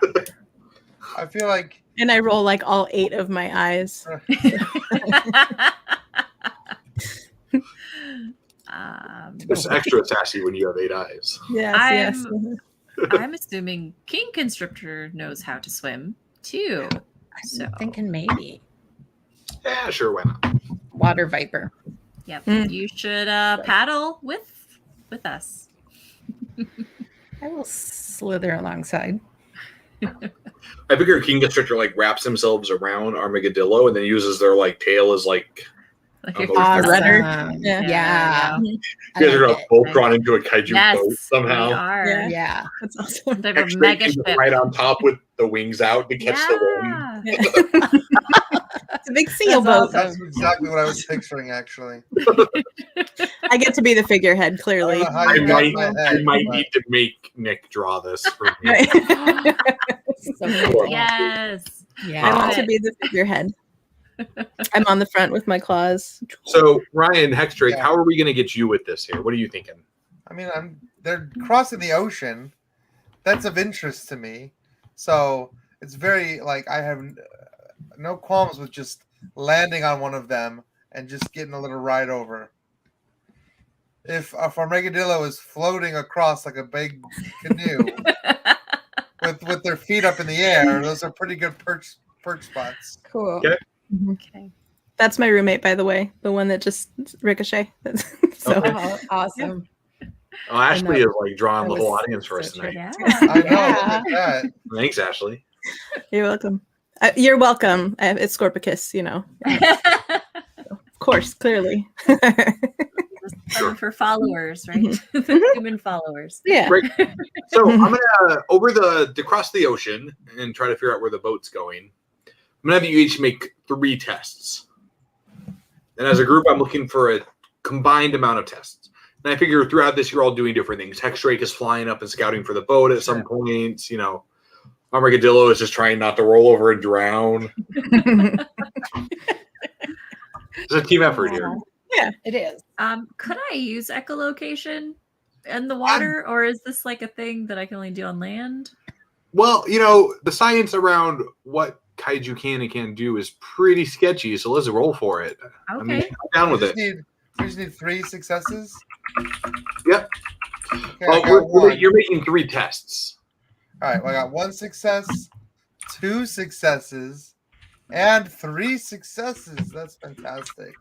I feel like and I roll like all 8 of my eyes. It's extra sassy when you have 8 eyes. Yes. I'm assuming King Constrictor knows how to swim too. I'm thinking maybe Yeah, sure, why not? water viper. Yep. Mm. You should paddle with us. I will slither alongside. I figure King Constrictor like wraps themselves around Armadillo and then uses their like tail as like Like, Awesome. rudder. Yeah. Yeah. you guys are like both it. drawn into a kaiju boat yes, somehow. we are. Yeah. Yeah. That's awesome. Some type of X-ray mega is ship. right on top with the wings out to catch the wind. Yeah. It's a big seal boat. That's That's exactly what I was picturing, actually. I get to be the figurehead, I don't clearly. know how I you got in might, my head, I might but- need to make Nick draw this for me. Right. So cool. Yes. I Yeah. want to be the figurehead. I'm on the front with my claws. So, Ryan, Hexdrake, Yeah. how are we going to get you with this here? What are you thinking? I mean, they're crossing the ocean. That's of interest to me. So it's very like I have no qualms with just landing on one of them and just getting a little ride over. If Armadillo is floating across like a big canoe with their feet up in the air, those are pretty good perch spots. Cool. Okay. Okay. That's my roommate, by the way, the one that just ricochet. So Okay. Oh, awesome. Oh, Ashley I is like drawing That the whole was audience for us so tonight. Yeah. I know. Look Yeah. at that. Thanks, Ashley. you're welcome. You're welcome. It's Scorpicus, you know. Of course, clearly. Sure. For followers, right? The human followers. Yeah. Great. So I'm gonna to cross the ocean and try to figure out where the boat's going. I'm gonna have you each make 3 tests, and as a group, I'm looking for a combined amount of tests. And I figure throughout this, you're all doing different things. Hexdrake is flying up and scouting for the boat at some points. You know, Armadillo is just trying not to roll over and drown. It's a team effort here. It is. Could I use echolocation in the water, or is this like a thing that I can only do on land? Well, you know, the science around what kaiju can and can't do is pretty sketchy, so let's roll for it. I mean, Okay. I'm down with We it. just need 3 successes. Yep. Okay, I got one. You're making 3 tests. All right, well, I got 1 success, 2 successes, and 3 successes. That's fantastic.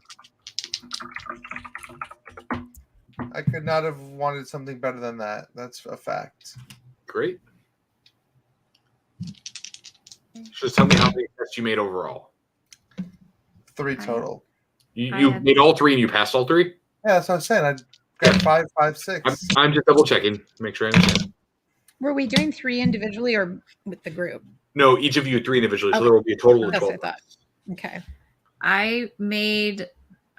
I could not have wanted something better than that. That's a fact. Great. Just tell me how many tests you made overall. 3 total. You made all 3 and you passed all 3? Yeah, that's what I'm saying. I got 5, 5, 6. I'm just double checking. Make sure I understand. Were we doing 3 individually or with the group? No, each of you 3 individually, so Okay. there will be a total of That's 12. what I thought. Okay. I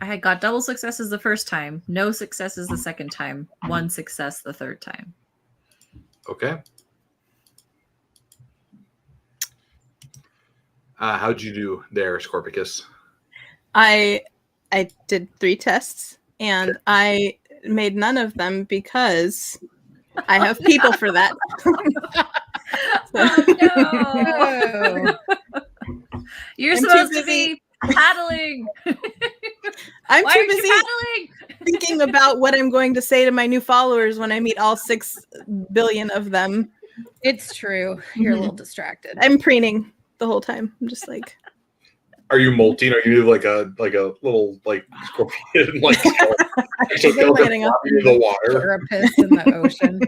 had got double successes the first time, no successes the second time, 1 success the third time. Okay. How'd you do there, Scorpicus? I did 3 tests and I made none of them because I have people for that. Oh, no. You're I'm too supposed to busy. be paddling. I'm Why too aren't busy you paddling? thinking about what I'm going to say to my new followers when I meet all 6 billion of them. It's true. You're a little distracted. I'm preening the whole time. I'm just like, Are you molting? Are you like a little like scorpion like Landing up. in the water? Therapist in the ocean.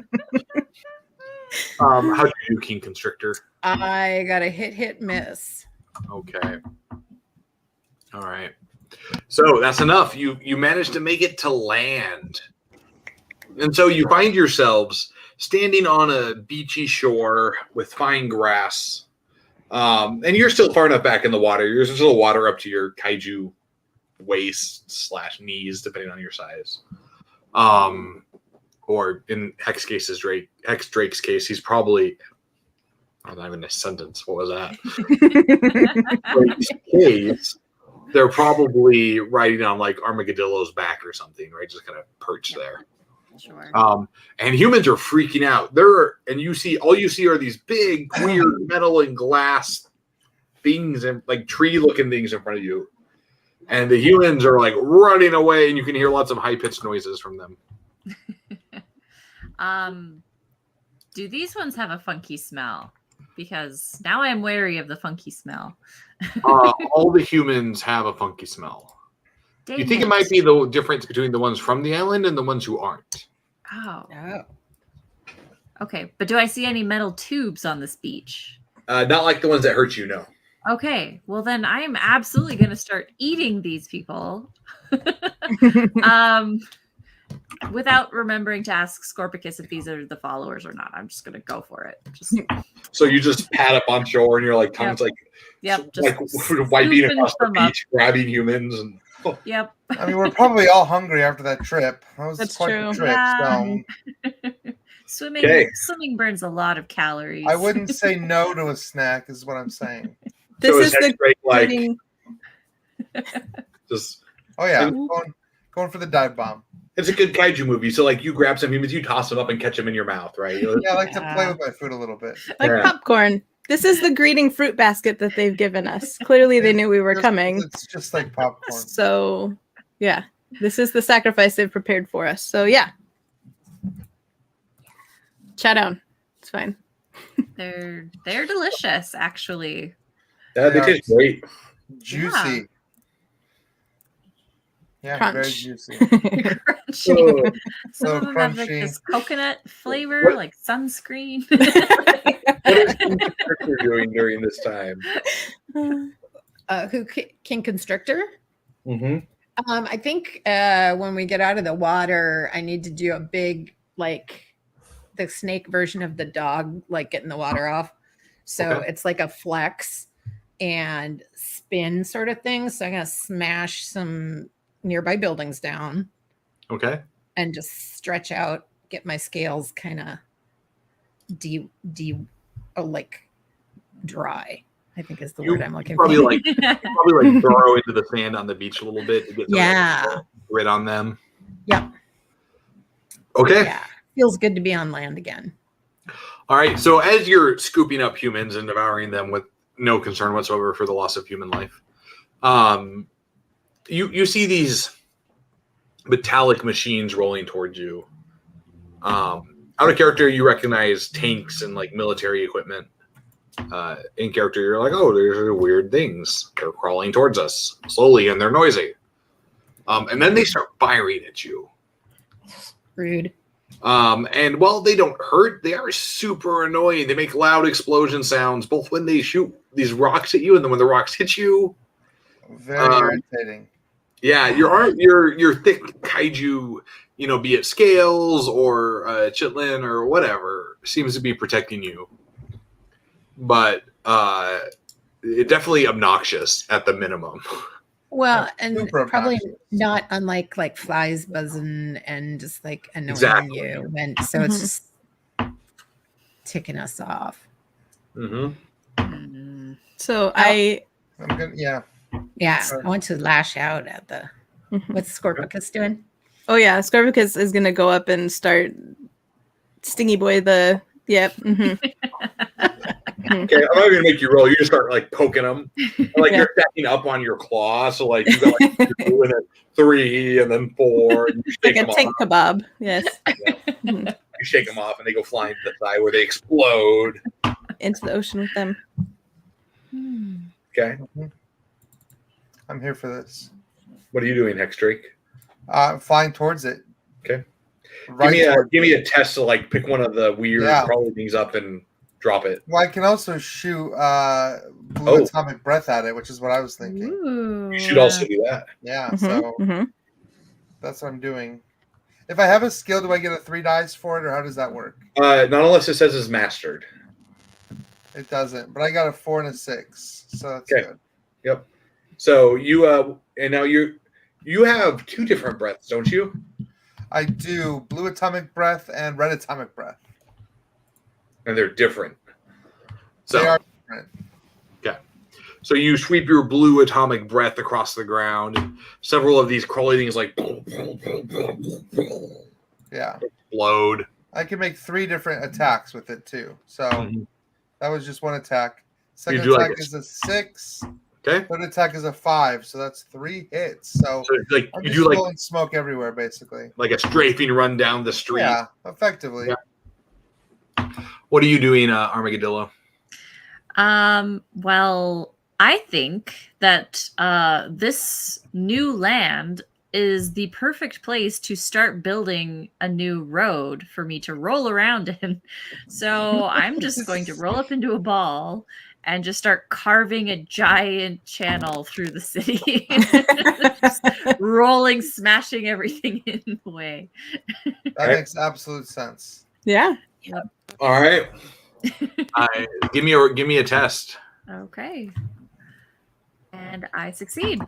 How'd you do, King Constrictor? I got a hit, miss. Okay. All right. So that's enough. You managed to make it to land. And so you find yourselves standing on a beachy shore with fine grass. And you're still far enough back in the water. There's still water up to your kaiju waist / knees, depending on your size. Or in Hex Drake's case, he's probably I'm not even a sentence. What was that? Drake's case, they're probably riding on like Armadillo's back or something, right? Just kind of perched there. Sure. And humans are freaking out. And you see are these big, weird metal and glass things and like tree-looking things in front of you. And the humans are like running away, and you can hear lots of high-pitched noises from them. Do these ones have a funky smell? Because now I'm wary of the funky smell. All the humans have a funky smell. You think it might be the difference between the ones from the island and the ones who aren't? Oh. Oh. Okay, but do I see any metal tubes on this beach? Not like the ones that hurt you, no. Okay, well then I am absolutely going to start eating these people. Without remembering to ask Scorpicus if these are the followers or not. I'm just going to go for it. So you just pad up on shore and you're like, tongues Yep. like wiping across the beach, grabbing humans. And Yep. I mean, we're probably all hungry after that trip. That was That's quite true. the trip. Yeah. So Swimming burns a lot of calories. I wouldn't say no to a snack, is what I'm saying. This so is the great, like greeting. just. Oh yeah, And- going for the dive bomb. It's a good kaiju movie. So like you grab some humans, you toss them up and catch them in your mouth, right? Yeah, I like to play with my food a little bit. Like Yeah. popcorn. This is the greeting fruit basket that they've given us. Clearly, they knew we were coming. It's just like popcorn. So, yeah, this is the sacrifice they've prepared for us. So, yeah. Chow down. It's fine. They're delicious, actually. They taste great. Juicy. Yeah, Crunch. very juicy. Crunchy. Oh, Some of them have like crunchy. this coconut flavor, What- like sunscreen. what is King Constrictor doing during this time? King Constrictor? Mm-hmm. I think when we get out of the water, I need to do a big, like, the snake version of the dog, like getting the water off. So Okay. it's like a flex and spin sort of thing. So I'm going to smash some nearby buildings down Okay. and just stretch out, get my scales kind of like dry, I think is the You word I'm looking Probably for. like burrow into the sand on the beach a little bit to get some Yeah. grit on them. Yep. Okay. Yeah. Feels good to be on land again. All right. So as you're scooping up humans and devouring them with no concern whatsoever for the loss of human life, you see these metallic machines rolling towards you. Out of character, you recognize tanks and like military equipment. In character, you're like, oh, there's weird things. They're crawling towards us slowly and they're noisy. And then they start firing at you. Rude. And while they don't hurt, they are super annoying. They make loud explosion sounds, both when they shoot these rocks at you and then when the rocks hit you. Very irritating. Yeah, your thick kaiju, be it scales or chitlin or whatever, seems to be protecting you. But it definitely obnoxious at the minimum. Well, and Super probably obnoxious. not unlike like flies buzzing and just like annoying Exactly. you. And so it's just ticking us off. Mm-hmm. So, I'm gonna, yeah. Yeah. Sure. I want to lash out at the what's Scorpicus doing? oh, yeah, Scorpicus is going to go up and start Stingy Boy yep. Okay, I'm not going to make you roll. You just start like poking them. Like Yeah. you're stacking up on your claw. So like you got like 2 and then 3 and then 4. And you shake Like a them tank off. kebab. Yes. You shake them off and they go flying to the side where they explode. Into the ocean with them. Okay. I'm here for this. What are you doing, Hexdrake? Flying towards it. Okay. Right Give me a test to like pick one of the weird Yeah. crawly things up and drop it. Well, I can also shoot blue Oh. atomic breath at it, which is what I was thinking. Ooh. You should also do that. Yeah, Mhm, so mhm. that's what I'm doing. If I have a skill, do I get a 3 dice for it, or how does that work? Not unless it says it's mastered. It doesn't, but I got a 4 and a 6, so that's Okay. good. Yep. So you and now you have 2 different breaths, don't you? I do blue atomic breath and red atomic breath. And they're different. So They are different. So you sweep your blue atomic breath across the ground. Several of these crawly things like Yeah. explode. I can make 3 different attacks with it too. So Mhm. that was just one attack. Second do like attack a- is a 6. Okay. Third attack is a 5. So that's 3 hits. So So like I'm you just do like blowing smoke everywhere, basically. a strafing run down the street. Yeah, effectively. Yeah. What are you doing, Armadillo? Well, I think that this new land is the perfect place to start building a new road for me to roll around in. So I'm just going to roll up into a ball and just start carving a giant channel through the city. Just rolling, smashing everything in the way. That makes absolute sense. Yeah. All right. Give me a test. Okay. And I succeed.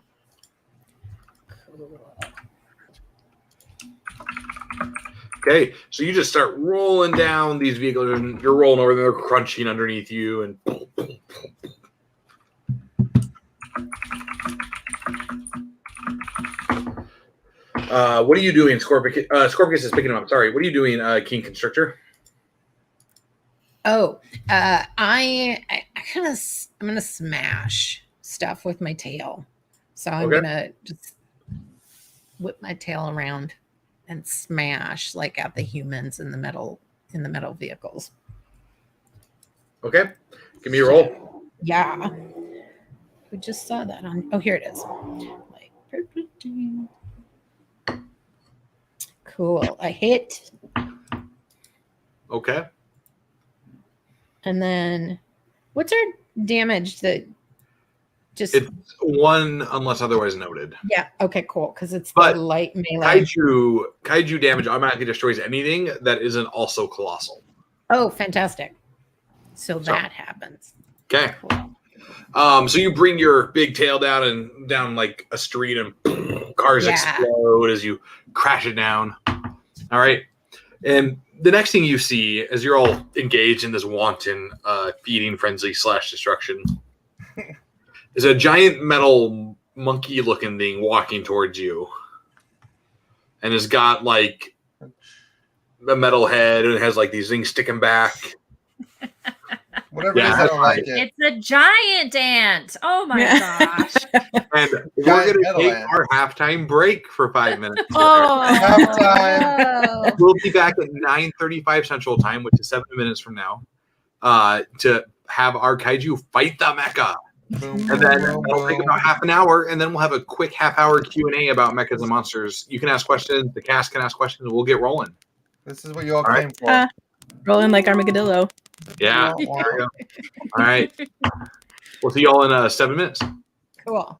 Okay, so you just start rolling down these vehicles, and you're rolling over, they're crunching underneath you, and what are you doing, Scorpicus? Scorpicus is picking him up. Sorry, what are you doing, King Constrictor? Oh, I'm gonna smash stuff with my tail. So I'm Okay. gonna just whip my tail around and smash like at the humans in the metal vehicles. Okay, give me a roll. Yeah. We just saw that on. Oh, here it is. Cool. I hit. Okay. And then what's our damage that just It's 1 unless otherwise noted. yeah, okay, cool. Because it's But the light melee. Kaiju damage automatically destroys anything that isn't also colossal. Oh, fantastic. So that happens. Okay. Cool. So you bring your big tail down like a street, and cars explode as you crash it down. All right. And the next thing you see, as you're all engaged in this wanton feeding frenzy / destruction, is a giant metal monkey-looking thing walking towards you, and has got like a metal head, and it has like these things sticking back. Whatever it is, I don't like it. It's a giant ant. Oh my gosh. And we're going to take our halftime break for 5 minutes. Halftime. We'll be back at 9:35 Central Time, which is 7 minutes from now, to have our kaiju fight the mecha. Boom, And then boom, it'll take boom. about half an hour, and then we'll have a quick half-hour Q&A about mechas and monsters. You can ask questions, the cast can ask questions, and we'll get rolling. This is what you all All came for. Rolling like Armadillo. Yeah. Wah, wah. There we go. All right. We'll see you all in 7 minutes. Cool.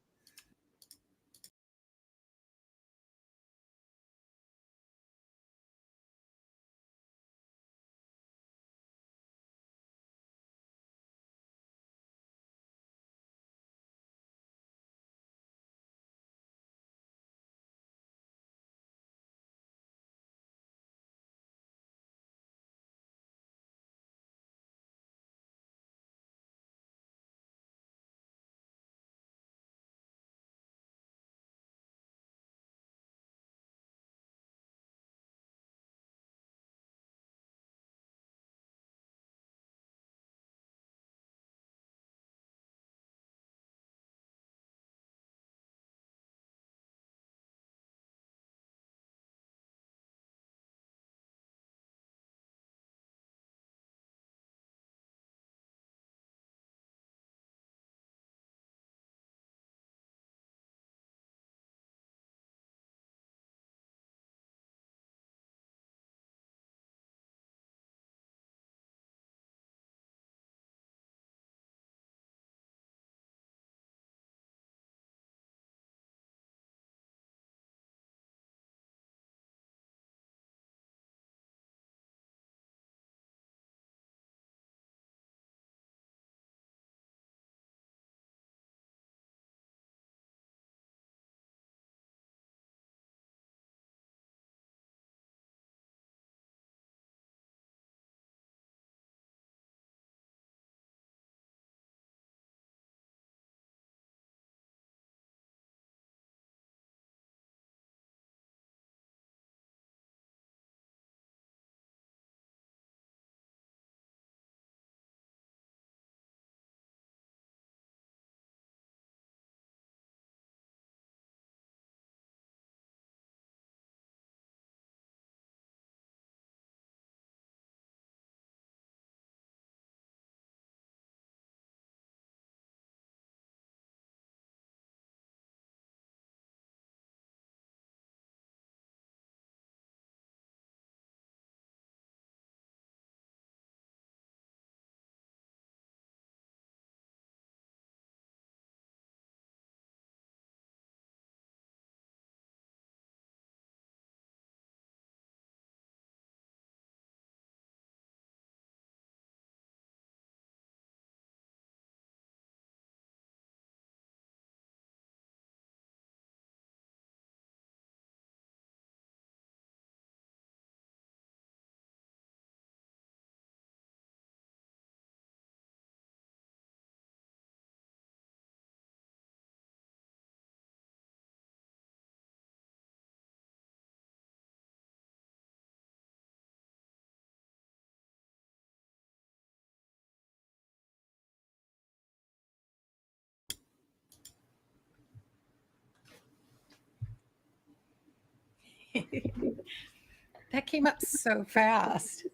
That came up so fast.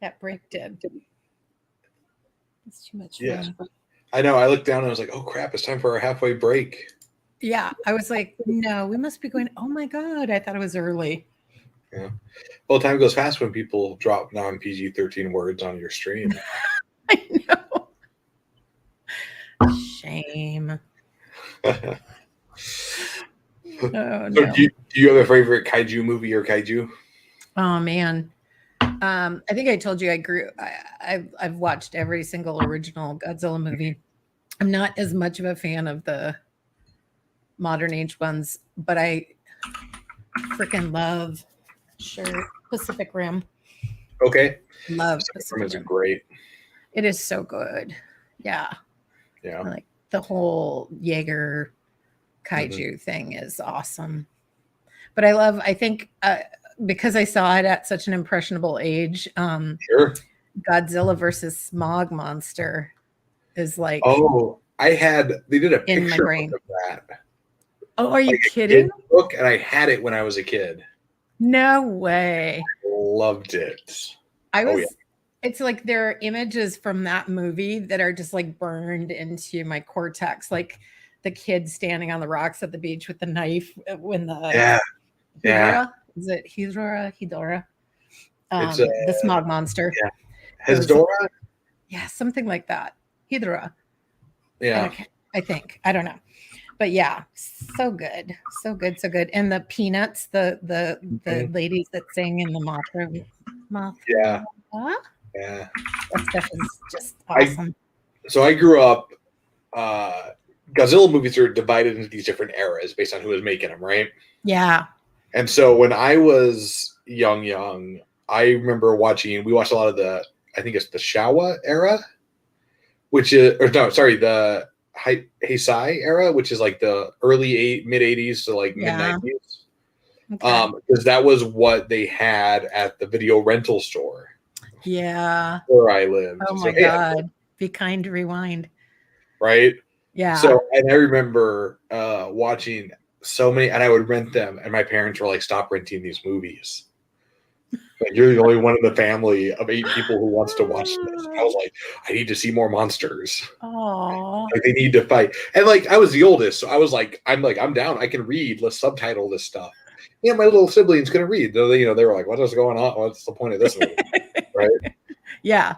That break did. It's too much fun. Yeah. I know. I looked down and I was like, oh crap, it's time for our halfway break. Yeah, I was like, no, we must be going. Oh my God, I thought it was early. Yeah. Well, time goes fast when people drop non-PG-13 words on your stream. I know. Shame. So Oh, no. do you have a favorite kaiju movie or kaiju? Oh man. I think I told you I've watched every single original Godzilla movie. I'm not as much of a fan of the modern age ones, but I freaking love Pacific Rim. Okay. Love Pacific Rim is Rim. great. It is so good. Yeah. Yeah. Like the whole Jaeger kaiju thing is awesome. But I think because I saw it at such an impressionable age, Sure. Godzilla versus Smog Monster is like, Oh, they did a in my picture brain. of that. Oh, are you Like a kidding? kid book, and I had it when I was a kid. No way. Loved it. I was, yeah. It's like there are images from that movie that are just like burned into my cortex, like the kid standing on the rocks at the beach with the knife when the Yeah. Is it Hidora? It's The Smog Monster. Yeah. Hesdora? Yeah, something like that. Hidora. Yeah. I think. I don't know. But yeah, so good. So good, so good. And the Peanuts, the ladies that sing in the Mothra. Yeah. Huh? Yeah. That stuff is just awesome. So I grew up, Godzilla movies are divided into these different eras based on who was making them, right? Yeah. And so when I was young, I remember we watched a lot of I think it's the Showa era, the Heisei era, which is like the mid 80s to like mid 90s. Okay. Because that was what they had at the video rental store. Yeah. Where I lived. Oh my God. Be kind to rewind. Right? Yeah. So, and I remember watching so many, and I would rent them, and my parents were like, stop renting these movies. Like, you're the only one in the family of 8 people who wants to watch this. And I was like, I need to see more monsters. Oh. Like, they need to fight. And like, I was the oldest, so I was like, I'm down. I can read. Let's subtitle this stuff. Yeah, my little siblings couldn't read. They were like, what is going on? What's the point of this movie? Right? Yeah.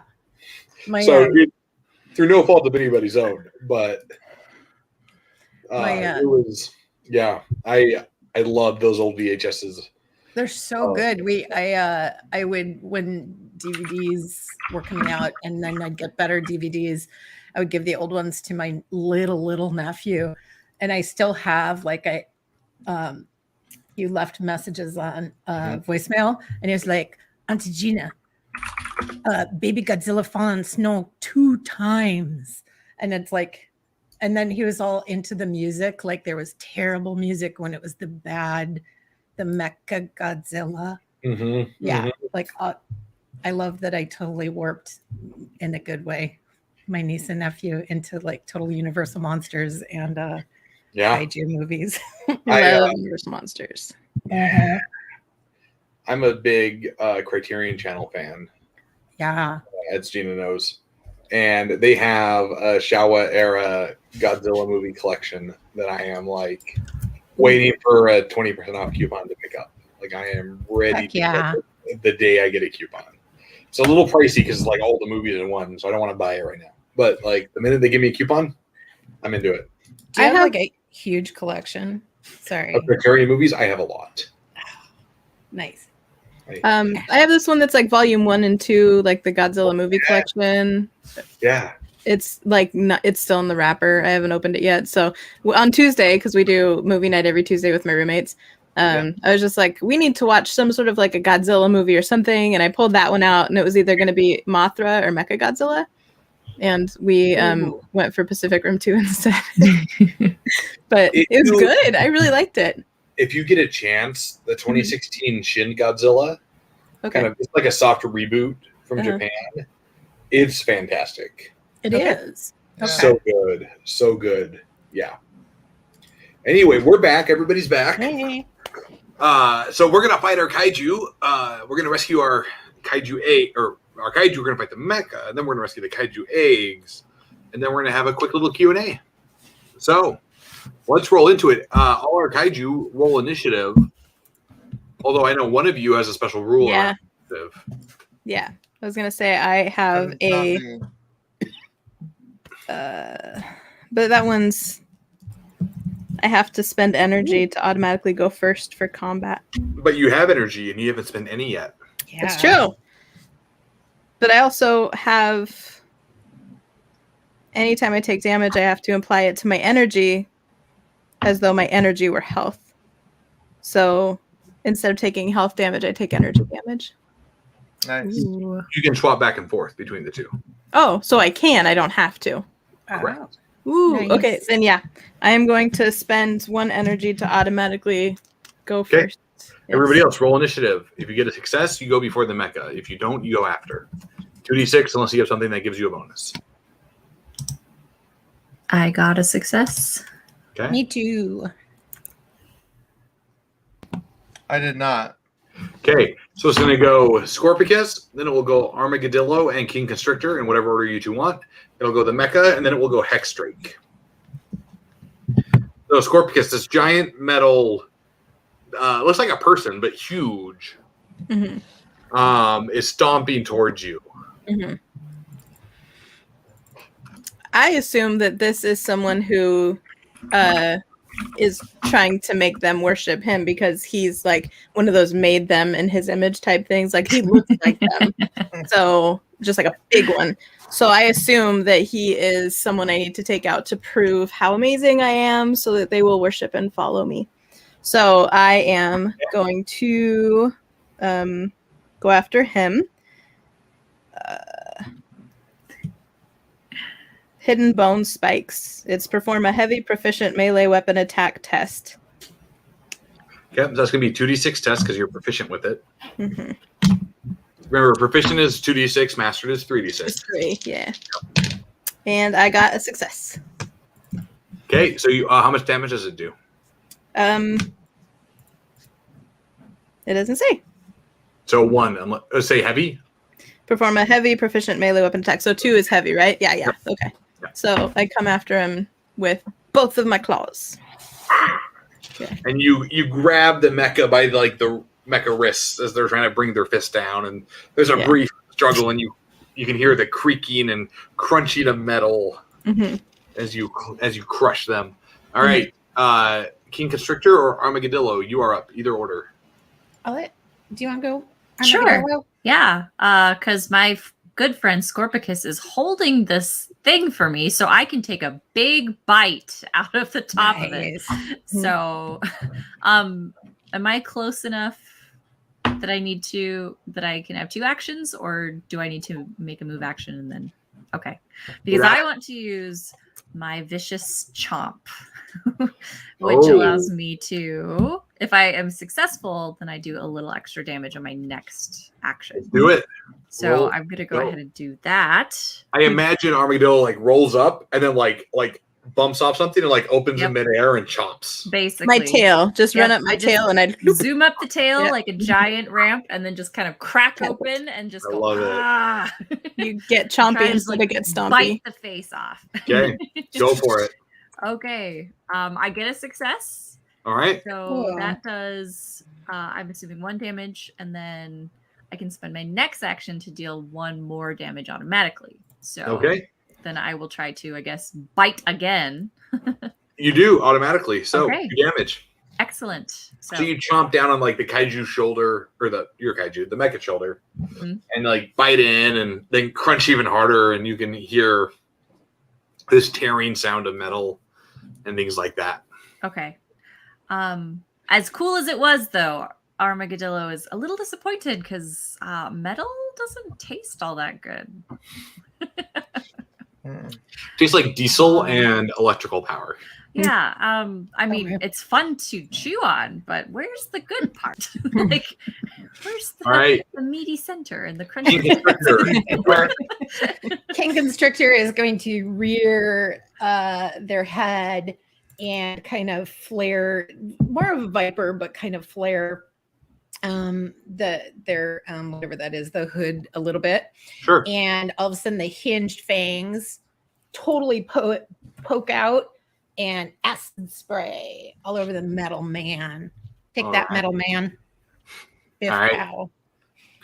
Through no fault of anybody's own, but it was, I love those old VHSs. They're so good. I would, when DVDs were coming out and then I'd get better DVDs, I would give the old ones to my little nephew. And I still have you left messages on voicemail, and he was like, Auntie Gina, baby Godzilla fallen in snow 2 times. And it's like, and then he was all into the music. Like there was terrible music when it was the Mecha Godzilla. Mm-hmm. Yeah. Mm-hmm. Like I love that I totally warped in a good way my niece and nephew into like total Universal Monsters and kaiju movies. I love Universal Monsters. I'm a big Criterion Channel fan. Yeah. As Gina knows. And they have a Showa era Godzilla movie collection that I am like waiting for a 20% off coupon to pick up. Like I am ready to get it the day I get a coupon. It's a little pricey because it's like all the movies in one, so I don't want to buy it right now. But like the minute they give me a coupon, I'm into it. Do you have like a huge collection? Sorry. Of Criterion movies, I have a lot. Nice. I have this one that's like volume 1 and 2, like the Godzilla movie collection. Yeah. It's like it's still in the wrapper. I haven't opened it yet. So on Tuesday, because we do movie night every Tuesday with my roommates, I was just like, we need to watch some sort of like a Godzilla movie or something. And I pulled that one out, and it was either going to be Mothra or Mecha Godzilla. And we went for Pacific Rim 2 instead. But it was good. I really liked it. If you get a chance, the 2016 Shin Godzilla, it's like a soft reboot from Japan. It's fantastic. It is. Okay. So good. So good. Yeah. Anyway, we're back. Everybody's back. Hey. So we're gonna fight our kaiju. We're gonna rescue our kaiju egg, or our kaiju. We're gonna fight the mecha, and then we're gonna rescue the kaiju eggs, and then we're gonna have a quick little Q&A. So let's roll into it. All our kaiju roll initiative. Although I know one of you has a special rule. Yeah. Initiative. Yeah. I was gonna say I have That is not a me. but that one's I have to spend energy to automatically go first for combat. But you have energy, and you haven't spent any yet. Yeah. It's true. But I also have anytime I take damage, I have to apply it to my energy as though my energy were health. So instead of taking health damage, I take energy damage. Nice. Ooh. You can swap back and forth between the two. Oh, so I can. I don't have to. Correct. Ooh, Nice. okay. Then yeah, I am going to spend 1 energy to automatically go Okay. first. Everybody Yes. else, roll initiative. If you get a success, you go before the mecha. If you don't, you go after. 2d6 unless you have something that gives you a bonus. I got a success. Okay. Me too. I did not. Okay. So it's going to go Scorpicus, then it will go Armageddillo and King Constrictor in whatever order you two want. It'll go the mecha, and then it will go Hexdrake. So Scorpicus, this giant metal, looks like a person, but huge, Mhm. is stomping towards you. Mhm. I assume that this is someone who is trying to make them worship him because he's like one of those made them in his image type things. Like he looks like them. So just like a big one. So I assume that he is someone I need to take out to prove how amazing I am so that they will worship and follow me. So I am going to go after him. Hidden Bone Spikes. It's perform a heavy proficient melee weapon attack test. Okay, that's going to be 2d6 test because you're proficient with it. Mhm. Remember, proficient is 2d6, mastered is 3d6. It's 3, yeah. And I got a success. Okay, so you, how much damage does it do? It doesn't say. So 1. Say heavy. Perform a heavy proficient melee weapon attack. So 2 is heavy, right? Yeah. Okay. Yep. So I come after him with both of my claws. And you grab the mecha by like the mecha wrists as they're trying to bring their fist down, and there's a Yeah. brief struggle, and you can hear the creaking and crunching of metal Mhm. as you crush them. All right, King Constrictor or Armageddillo, you are up. Either order. Do you want to go? Sure. Armageddillo? Yeah, because my good friend Scorpicus is holding this thing for me, so I can take a big bite out of the top of it. Nice. So, am I close enough that I can have 2 actions, or do I need to make a move action and then? Okay, because I want to use my vicious chomp, which allows me to, if I am successful, then I do a little extra damage on my next action. Do it. So Roll. I'm gonna go ahead and do that. I imagine Armadillo like rolls up and then like bumps off something and like opens in midair and chops. Basically, My tail. Just run Yep, up my I just tail and I zoom up the tail Yeah. like a giant ramp, and then just kind of crack open and just I go. love it. Ah! you get Try chompy to, instead of get stompy. Bite the face off. Okay, go for it. Okay, I get a success. All right. So Cool. that does, I'm assuming 1 damage, and then I can spend my next action to deal 1 more damage automatically. So Okay. then I will try to, I guess, bite again. You do automatically. So Okay. you damage. Excellent. So you chomp down on like the kaiju shoulder or the mecha shoulder, Mhm. and like bite in, and then crunch even harder, and you can hear this tearing sound of metal and things like that. Okay. As cool as it was, though, Armageddillo is a little disappointed because metal doesn't taste all that good. Tastes like diesel and electrical power. Yeah. I mean, Okay. it's fun to chew on, but where's the good part? Like, where's All right. the meaty center and the King crunchy? Constrictor. King Constrictor is going to rear their head and kind of flare, more of a viper, but kind of flare their whatever that is, the hood a little bit. Sure. And all of a sudden the hinged fangs totally poke out and acid spray all over the metal man. Take All that, right. metal man. Biff All right. pow.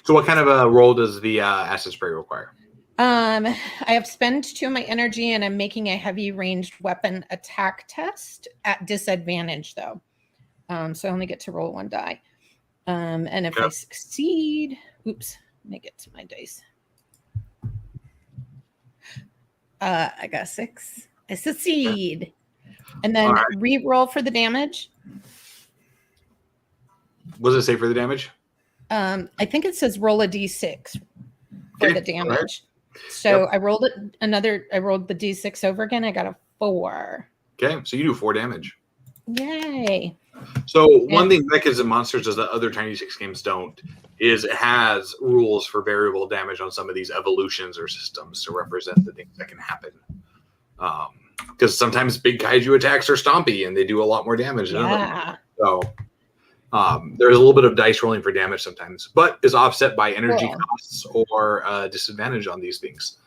So what kind of a roll does the acid spray require? I have spent 2 of my energy and I'm making a heavy ranged weapon attack test at disadvantage though. So I only get to roll 1 die. And if I succeed, oops, let me get to my dice. I got 6. I succeed. And then re-roll for the damage. What does it say for the damage? I think it says roll a d6 for Okay, the damage. all right. So I rolled I rolled the d6 over again. I got a 4. Okay, so you do 4 damage. Yay. So one thing Mechas and Monsters does that other Tiny Six games don't is it has rules for variable damage on some of these evolutions or systems to represent the things that can happen. Because sometimes big kaiju attacks are stompy and they do a lot more damage than others. Yeah. So there's a little bit of dice rolling for damage sometimes, but is offset by energy costs or disadvantage on these things.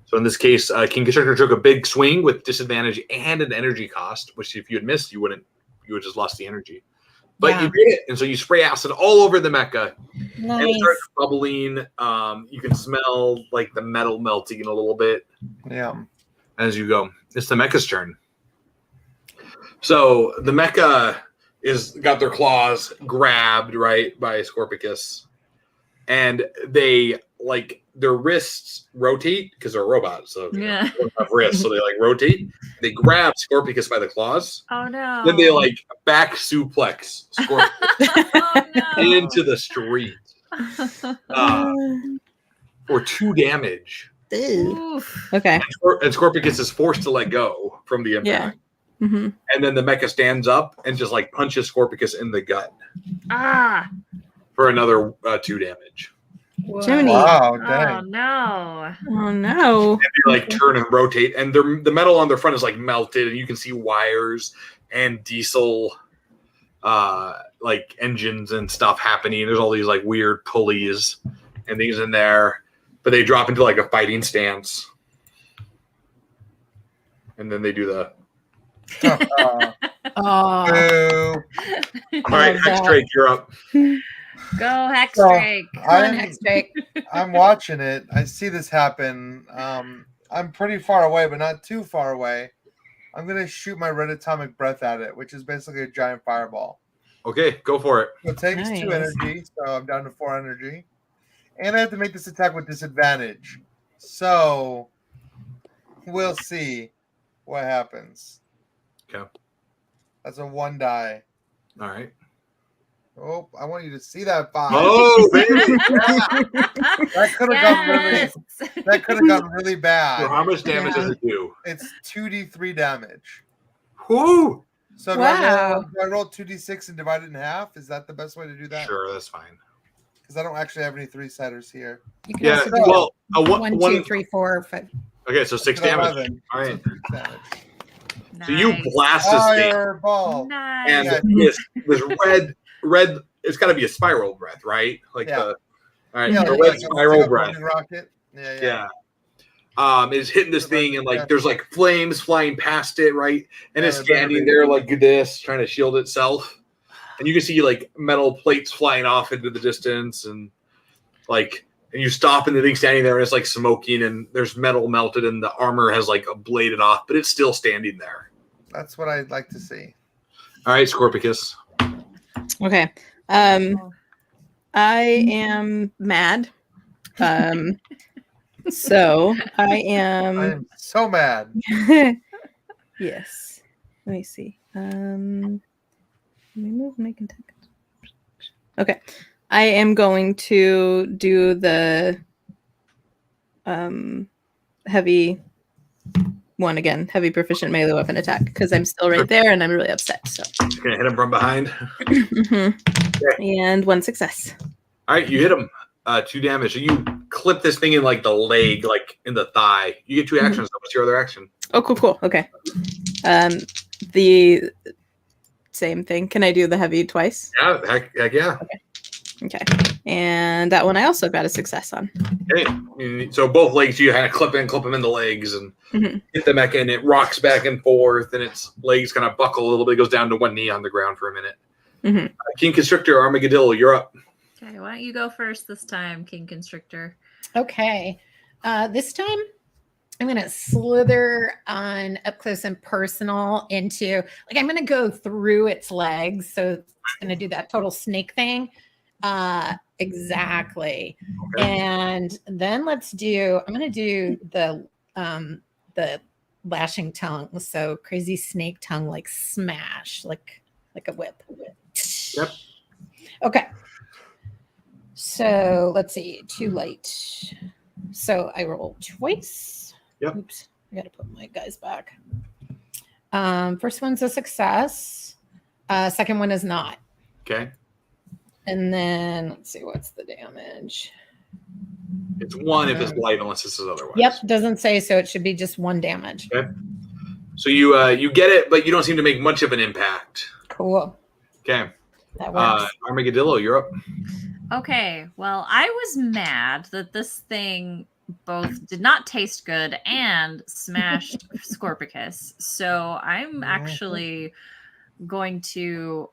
So in this case, King Kickstarter took a big swing with disadvantage and an energy cost, which if you had missed, you would just lost the energy. But you did it, and so you spray acid all over the mecha, Nice. and it starts bubbling. You can smell like the metal melting a little bit Yeah. as you go. It's the mecha's turn. So the mecha is got their claws grabbed right by Scorpicus, and they like their wrists rotate because they're robots, so they don't have wrists, so they like rotate. They grab Scorpicus by the claws. Oh no! Then they like back suplex Scorpicus into the street for 2 damage. Oof. Okay. And Scorpicus is forced to let go from the impact. Mm-hmm. And then the mecha stands up and just like punches Scorpicus in the gut Ah! for another 2 damage. Jiminy. Wow, Oh dang. no! Oh no. And they like turn and rotate, and the metal on their front is like melted, and you can see wires and diesel like engines and stuff happening. There's all these like weird pulleys and things in there, but they drop into like a fighting stance, and then they do the Oh. Boo. all right, Hex Drake, you're up. Go Hex So, Drake! Come on, Hex Drake. I'm watching it. I see this happen. I'm pretty far away, but not too far away. I'm going to shoot my red atomic breath at it, which is basically a giant fireball. Okay, go for it. So it takes 2 Nice. energy, so I'm down to 4 energy. And I have to make this attack with disadvantage. So we'll see what happens. Okay. That's a 1 die. All right. Oh, I want you to see that 5. Oh, baby. That could have gotten really, that could have gotten really So bad. how much damage does it do? It's 2d3 damage. Whoo! So do I roll 2d6 and divide it in half? Is that the best way to do that? Sure, that's fine. Because I don't actually have any 3-siders here. You can Yeah, also do well, 1, 2, 3, 4, 5. Okay, so 6 That's damage. 11. All right. So 6 damage. So you Nice. blast this thing, Fireball. Nice. and Yeah. this red. It's got to be a spiral breath, right? Like Yeah. all right, Yeah, the like red a spiral breath. floating rocket. Yeah. Yeah. Is hitting this thing, and like there's like flames flying past it, right? And Yeah, it's they're very standing big. there like this, trying to shield itself. And you can see like metal plates flying off into the distance, and like, and you stop, and the thing's standing there, and it's like smoking, and there's metal melted, and the armor has like bladed off, but it's still standing there. That's what I'd like to see. All right, Scorpicus. Okay. I am mad. So I I am. am so mad. Yes. Let me see. Let me move my contact. Okay. I am going to do the heavy one again, heavy proficient melee weapon attack, because I'm still right there and I'm really upset. So You're gonna hit him from behind. and 1 success. All right, you hit him. 2 damage. So you clip this thing in like the leg, like in the thigh. You get 2 actions. What's your other action? Oh, cool. Okay. the same thing. Can I do the heavy twice? Yeah, heck yeah. Okay. And that one I also got a success on. Okay. So both legs, you kind of clip them in the legs and hit the mecha, and it rocks back and forth, and its legs kind of buckle a little bit. It goes down to one knee on the ground for a minute. King Constrictor, Armageddon, you're up. Okay, why don't you go first this time, King Constrictor? Okay. This time I'm going to slither on up close and personal into, like, I'm going to go through its legs. So it's going to do that total snake thing. Exactly. Okay. And then I'm going to do the lashing tongue. So crazy snake tongue, like smash, like a whip. Yep. Okay. So let's see, too late. So I roll twice. Yep. Oops, I got to put my guys back. First one's a success. Second one is not. Okay. And then let's see, what's the damage? It's 1 if it's blight, unless this is otherwise. Yep, doesn't say, so it should be just 1 damage. Okay. So you get it, but you don't seem to make much of an impact. Cool. Okay. That works. Armageddon, you're up. Okay, well, I was mad that this thing both did not taste good and smashed Scorpicus. So I'm actually going to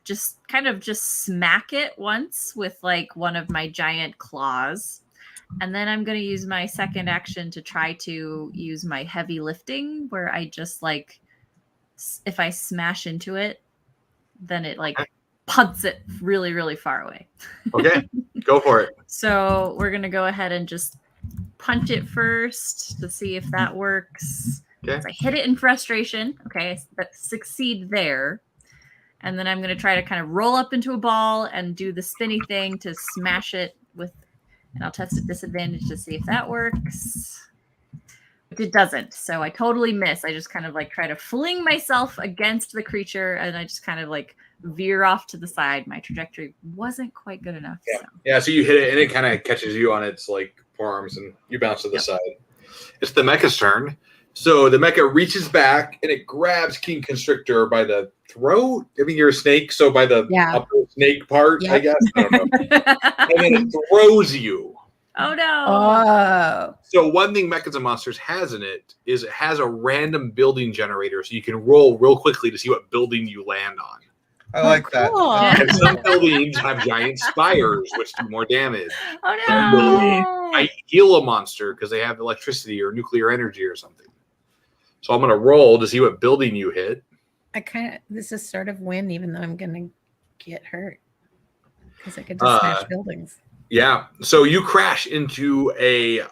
just smack it once with like one of my giant claws. And then I'm going to use my second action to try to use my heavy lifting, where I just like, if I smash into it, then it like punts it really, really far away. Okay, go for it. So we're going to go ahead and just punch it first to see if that works. Okay. So I hit it in frustration. Okay, that succeed there. And then I'm going to try to kind of roll up into a ball and do the spinny thing to smash it with, and I'll test at disadvantage to see if that works. It doesn't. So I totally miss. I just kind of like try to fling myself against the creature, and I just kind of like veer off to the side. My trajectory wasn't quite good enough. Yeah. So. Yeah, so you hit it and it kind of catches you on its like forearms and you bounce to the side. It's the mecha's turn. So the mecha reaches back and it grabs King Constrictor by the throat. I mean, you're a snake, so by the upper snake part, I guess. I don't know. And then it throws you. Oh no! Oh. So one thing Mecha Monsters has in it is it has a random building generator, so you can roll real quickly to see what building you land on. I like Cool. that. And some buildings have giant spires, which do more damage. Oh Some no! buildings might heal a monster because they have electricity or nuclear energy or something. So I'm going to roll to see what building you hit. This is sort of win, even though I'm going to get hurt. Because I could just smash buildings. Yeah. So you crash into a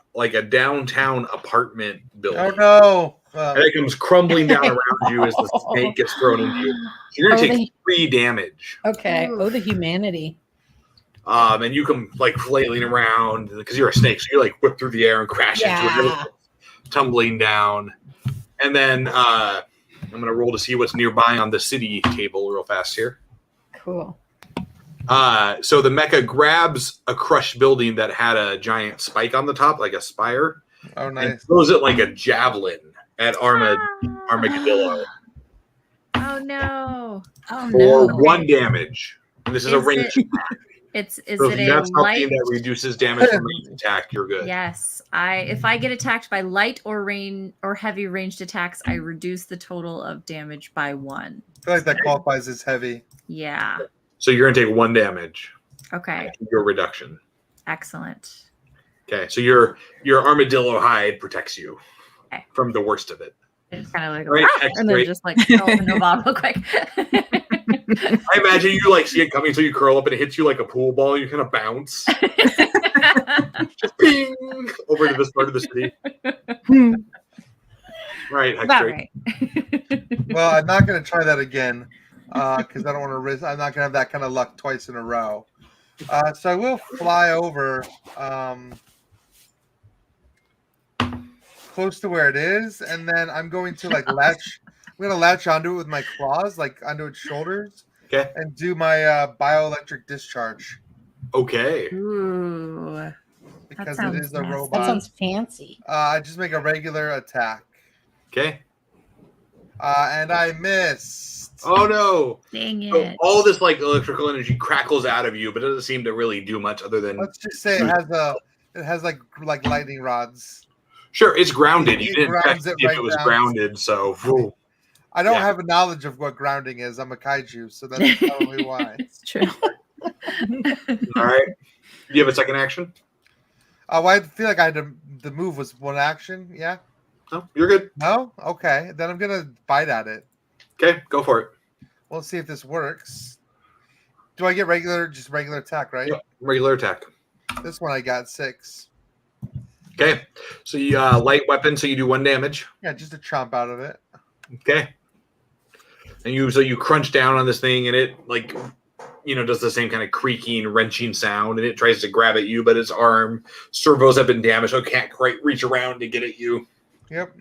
downtown apartment building. Oh no! And it comes crumbling down around you as the snake gets thrown into you. So you're going to take 3 damage. Okay. Oh, the humanity. And you come like flailing around because you're a snake. So you like whip through the air and crash into it, tumbling down. And then I'm going to roll to see what's nearby on the city table real fast here. Cool. So the mecha grabs a crushed building that had a giant spike on the top, like a spire, Oh and nice. throws it like a javelin at Armageddon Oh no! Oh, for no. 1 damage. And this is a Is range attack. Is So it if you have a something light? that reduces damage from an attack, you're good. Yes, if I get attacked by light or rain or heavy ranged attacks, I reduce the total of damage by 1. I feel like that qualifies as heavy. Yeah. So you're going to take 1 damage. Okay. Your reduction. Excellent. Okay, so your armadillo hide protects you Okay. from the worst of it. I just kind of like, Right, "Ah," and then X-ray. just like throw it into a ball real quick. I imagine you like see it coming, so you curl up and it hits you like a pool ball. You kind of bounce, just ping over to this part of the city. Right, About X-ray. right. Well, I'm not going to try that again because I don't want to risk. I'm not going to have that kind of luck twice in a row. So I will fly over close to where it is, and then I'm going to like latch. I'm going to latch onto it with my claws, like onto its shoulders, Okay. and do my bioelectric discharge Okay. Ooh. because it sounds is a nasty. robot. That sounds fancy. I just make a regular attack. Okay. And I missed. Oh no! Dang So it. all this like electrical energy crackles out of you, but it doesn't seem to really do much other than. Let's just say it has like lightning rods. Sure, it's grounded. It You didn't check grounds to it see if right it was down. grounded, so. Whew. I don't Yeah. have a knowledge of what grounding is. I'm a kaiju, so that's probably why. It's true. All right. Do you have a second action? Oh, I feel like the move was one action. Yeah. No, you're good. No. Okay. Then I'm gonna bite at it. Okay, go for it. We'll see if this works. Do I get just regular attack, right? Yep, regular attack. This one I got 6. Okay, so you light weapon, so you do 1 damage. Yeah, just a chomp out of it. Okay, and you crunch down on this thing, and it does the same kind of creaking, wrenching sound, and it tries to grab at you, but its arm servos have been damaged, so it can't quite reach around to get at you. Yep.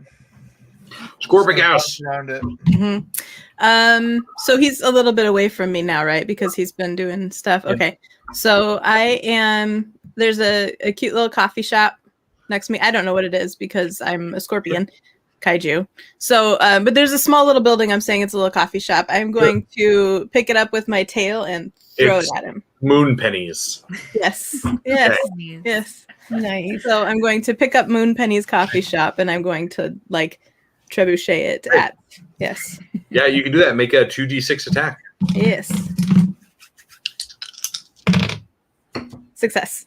Scorpic House. Around it. Mm-hmm. So he's a little bit away from me now, right? Because he's been doing stuff. Yeah. Okay. So there's a cute little coffee shop next to me. I don't know what it is because I'm a scorpion kaiju. So, but there's a small little building. I'm saying it's a little coffee shop. I'm going to pick it up with my tail and throw it at him. Moon pennies. Yes. Yes. Jeez. Yes. Nice. So I'm going to pick up Moonpenny's coffee shop and I'm going to trebuchet it at. Yes. Yeah, you can do that. Make a 2d6 attack. Yes. Success.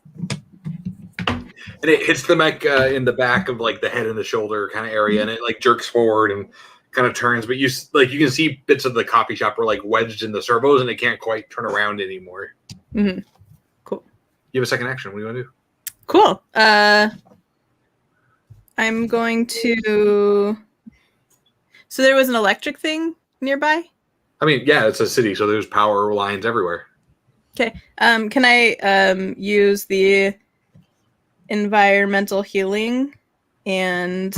And it hits the mech in the back of the head and the shoulder kind of area, and it jerks forward and kind of turns. But you can see bits of the coffee shop are wedged in the servos, and it can't quite turn around anymore. Mm-hmm. Cool. You have a second action. What do you want to do? Cool. I'm going to. So there was an electric thing nearby. I mean, yeah, it's a city, so there's power lines everywhere. Okay. Can I use the environmental healing and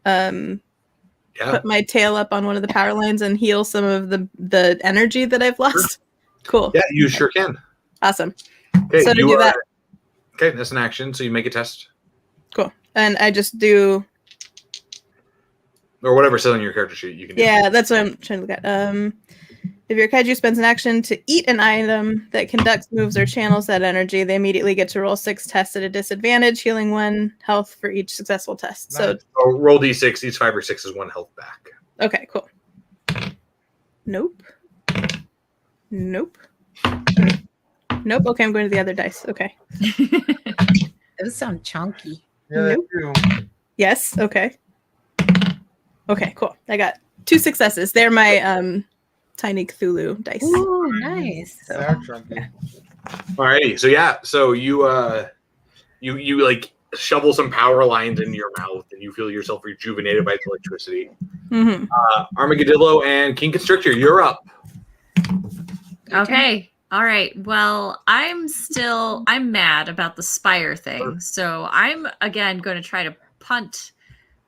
put my tail up on one of the power lines and heal some of the energy that I've lost? Sure. Cool. Yeah, you sure can. Awesome. Okay, So to do that. Okay, that's an action. So you make a test. Cool. And I just do. Or whatever says on your character sheet, you can do. Yeah, that's what I'm trying to look at. If your kaiju spends an action to eat an item that conducts, moves, or channels that energy, they immediately get to roll 6 tests at a disadvantage, healing 1 health for each successful test. Nice. So roll d6. Each 5 or 6 is 1 health back. Okay, cool. Nope. Nope. Nope. Okay, I'm going to the other dice. Okay. Those sound chunky. Yeah, they Nope. do. Yes. Okay. Okay, cool. I got 2 successes. They're my tiny Cthulhu dice. Ooh, nice. They are chunky. Alrighty. So yeah. So you you shovel some power lines into your mouth, and you feel yourself rejuvenated by the electricity. Mm-hmm. Armadillo and King Constrictor, you're up. Okay. All right. Well, I'm mad about the spire thing. So I'm again going to try to punt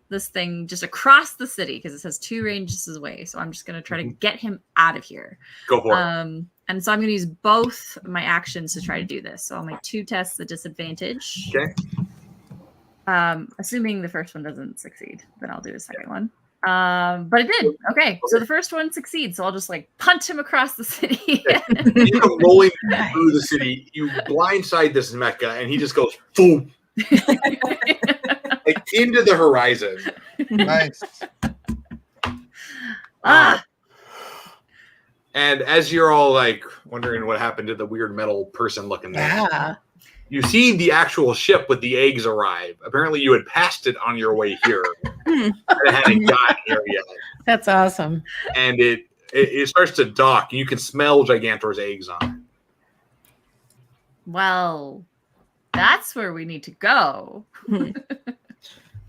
this thing just across the city because it says 2 ranges away. So I'm just going to try to get him out of here. Go for it. And so I'm going to use both my actions to try to do this. So I'll make 2 tests at disadvantage. Okay. Assuming the first one doesn't succeed, then I'll do a second one. But it did. Okay. So the first one succeeds. So I'll just punt him across the city. You come rolling through the city. You blindside this mecha, and he just goes boom, into the horizon. Nice. And as you're all wondering what happened to the weird metal person looking there, Yeah. you see the actual ship with the eggs arrive. Apparently, you had passed it on your way here. And it hadn't gotten here yet. That's awesome. And it starts to dock. And you can smell Gigantor's eggs on it. Well, that's where we need to go.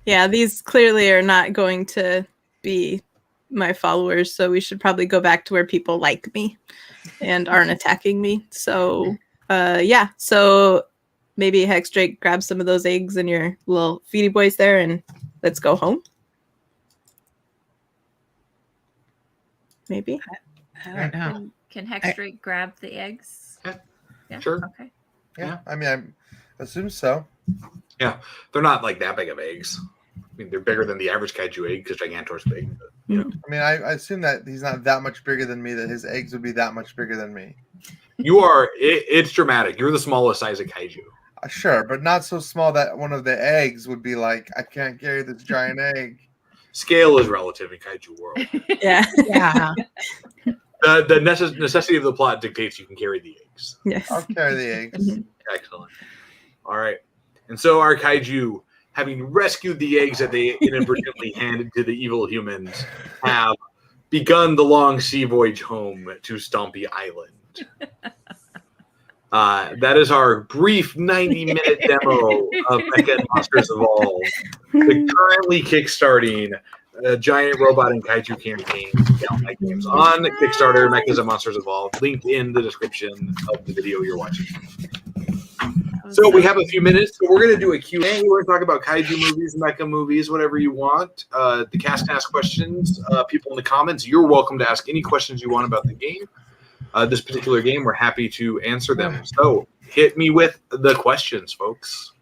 Yeah, these clearly are not going to be my followers, so we should probably go back to where people like me and aren't attacking me. So, yeah. So maybe Hexdrake grab some of those eggs and your little feedy boys there, and let's go home. Maybe. I don't know. Can Hexdrake grab the eggs? Yeah, sure. Okay. Yeah, I mean, I assume so. They're not that big of eggs. mean, they're bigger than the average kaiju egg because Gigantor's big. But, I mean, I assume that he's not that much bigger than me, that his eggs would be that much bigger than me. you are. It's dramatic. You're the smallest size of kaiju. Sure, but not so small that one of the eggs would be like, I can't carry this giant egg. Scale is relative in kaiju world. Yeah. Yeah. The necessity of the plot dictates you can carry the eggs. Yes. I'll carry the eggs. Excellent. All right. And so our kaiju, having rescued the eggs that they inadvertently handed to the evil humans, have begun the long sea voyage home to Stompy Island. That is our brief 90-minute demo of Mecha Monsters Evolved, the currently kickstarting giant robot and kaiju campaign games on Kickstarter, Mechas and Monsters Evolved, linked in the description of the video you're watching. So we have a few minutes. So we're going to do a Q&A. We're going to talk about kaiju movies, mecha movies, whatever you want. The cast can ask questions. People in the comments, you're welcome to ask any questions you want about the game. This particular game, we're happy to answer them. So hit me with the questions, folks.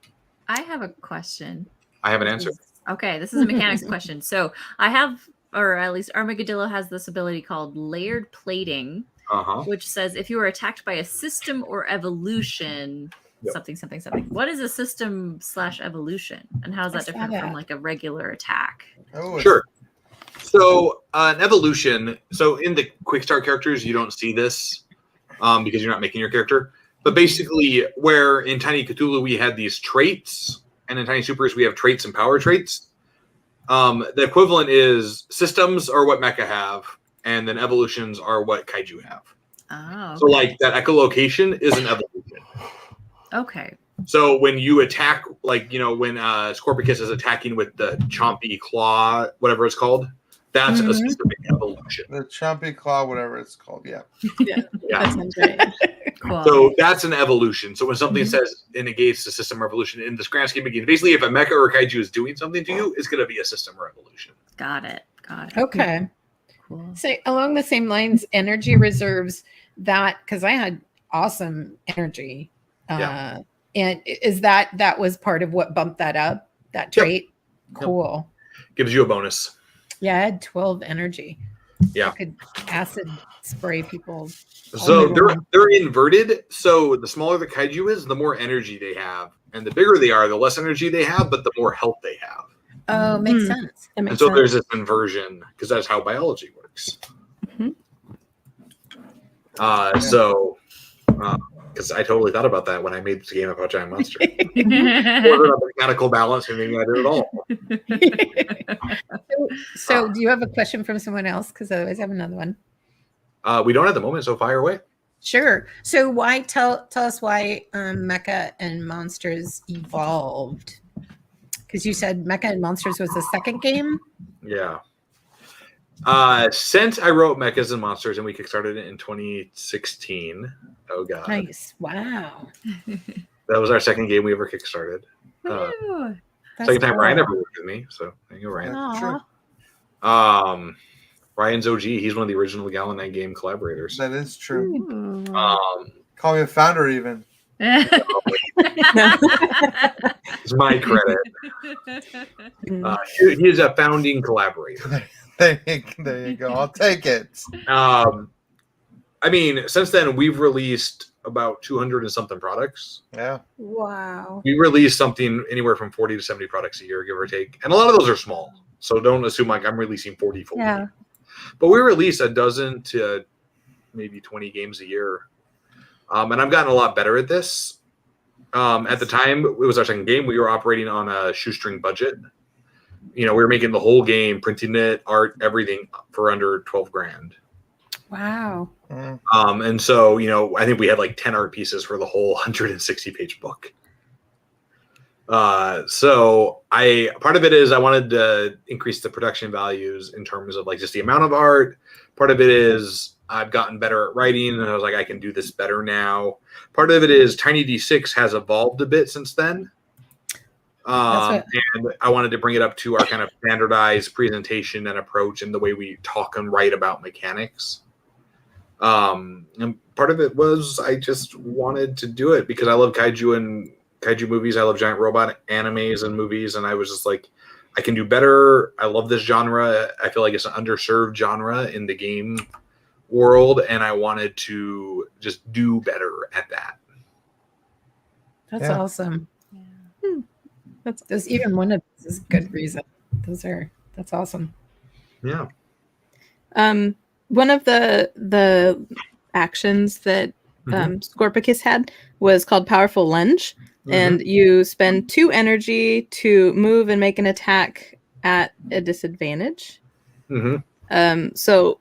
I have a question. I have an answer. Okay, this is a mechanics question. So I have, or at least Armadillo has this ability called layered plating, which says if you are attacked by a system or evolution, something. What is a system/evolution, and how is that different from like a regular attack? Oh, Sure. So an evolution. So in the quick start characters, you don't see this because you're not making your character. But basically, where in Tiny Cthulhu we had these traits, and in Tiny Supers we have traits and power traits. The equivalent is systems are what mecha have, and then evolutions are what kaiju have. Oh. Okay. So like that echolocation is an evolution. Okay. So when you attack, like, when Scorpicus is attacking with the chompy claw, whatever it's called, that's a systemic evolution. the chompy claw, whatever it's called. Yeah. Yeah. That sounds right. Cool. So that's an evolution. So when something says it negates the system or evolution in this grand scheme of games, basically if a mecha or a kaiju is doing something to you, it's going to be a system or evolution. Got it. Okay. Cool. So along the same lines, energy reserves, that because I had awesome energy. And is that was part of what bumped that up, that trait? Yep. Cool. Gives you a bonus. Yeah, I had 12 energy. Yeah. I could acid spray people. So they're inverted. So the smaller the kaiju is, the more energy they have. And the bigger they are, the less energy they have, but the more health they have. Oh, makes sense. That makes And so sense. there's this inversion because that's how biology works. Because I totally thought about that when I made this game about giant monsters. Wasn't a mechanical balance or anything I did at all. So do you have a question from someone else? Because otherwise I have another one. We don't at the moment, so fire away. Sure. So why tell us why Mecha and Monsters evolved? Because you said Mecha and Monsters was the second game. Yeah. Since I wrote Mechas and Monsters and we kickstarted it in 2016. Oh god. Nice. Wow. That was our second game we ever kickstarted. Woo. Second time cool. Ryan ever worked with me. So thank you, Ryan. Aw. Ryan's OG. He's one of the original Gallon Night game collaborators. That is true. Ooh. Call me a founder, even. It's my credit. He is a founding collaborator. There you go. I'll take it. I mean, since then we've released about 200 and something products. Yeah. Wow. We release something anywhere from 40 to 70 products a year, give or take, and a lot of those are small. So don't assume like I'm releasing 40 full. Yeah. But we release a dozen to maybe 20 games a year, and I've gotten a lot better at this. At the time, it was our second game. We were operating on a shoestring budget. We were making the whole game, printing it, art, everything for under 12 grand. Wow. And so, I think we had like 10 art pieces for the whole 160-page book. So part of it is I wanted to increase the production values in terms of like just the amount of art. Part of it is I've gotten better at writing and I was like, I can do this better now. Part of it is Tiny D6 has evolved a bit since then. And I wanted to bring it up to our kind of standardized presentation and approach and the way we talk and write about mechanics. And part of it was I just wanted to do it because I love kaiju and kaiju movies. I love giant robot animes and movies. And I was just like, I can do better. I love this genre. I feel like it's an underserved genre in the game world, and I wanted to just do better at that. That's Yeah. awesome. That's Even one of those is a good reason. That's awesome. Yeah. one of the actions that Scorpicus had was called Powerful Lunge, and you spend 2 energy to move and make an attack at a disadvantage. So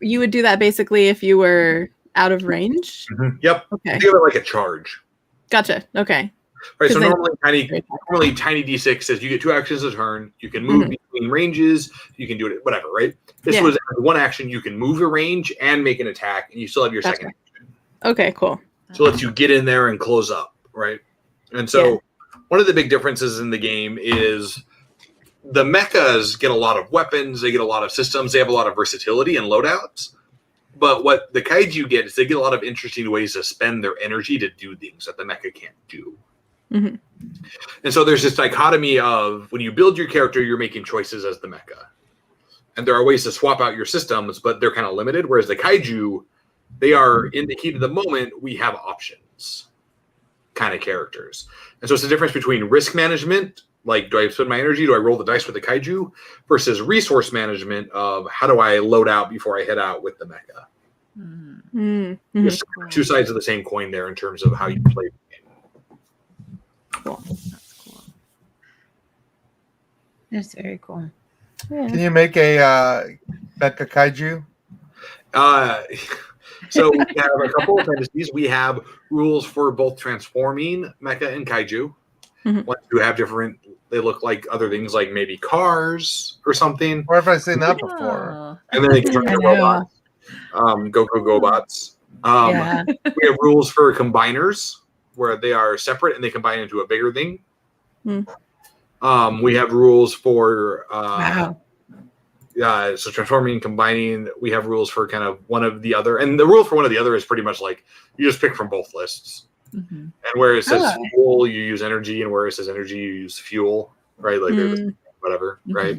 you would do that basically if you were out of range. Yep. Okay. Think of it like a charge. Gotcha. Okay. Right. So 'Cause then- normally tiny D6 says you get 2 actions a turn. You can move between ranges. You can do it, whatever. Right. This was one action. You can move a range and make an attack, and you still have your second action. Okay. Cool. So it lets you get in there and close up. Right. And so one of the big differences in the game is the mechas get a lot of weapons. They get a lot of systems. They have a lot of versatility and loadouts. But what the kaiju get is they get a lot of interesting ways to spend their energy to do things that the mecha can't do. And so there's this dichotomy of when you build your character, you're making choices as the mecha. And there are ways to swap out your systems, but they're kind of limited. Whereas the kaiju, they are in the heat of the moment, we have options kind of characters. And so it's the difference between risk management, like do I spend my energy, do I roll the dice with the kaiju, versus resource management of how do I load out before I head out with the mecha. There's 2 sides of the same coin there in terms of how you play the game. Cool. That's cool. That's very cool. Yeah. Can you make a mecha kaiju? So we have a couple of fantasies. We have rules for both transforming mecha and kaiju. Ones who have different, they look like other things, like maybe cars or something. Where have I seen that before? Oh. And then they can turn into robots. Goku GoBots. We have rules for combiners where they are separate and they combine into a bigger thing. We have rules for so transforming, combining. We have rules for kind of one of the other, and the rule for one of the other is pretty much like you just pick from both lists. And where it says fuel, you use energy, and where it says energy, you use fuel. Right, like whatever. Right.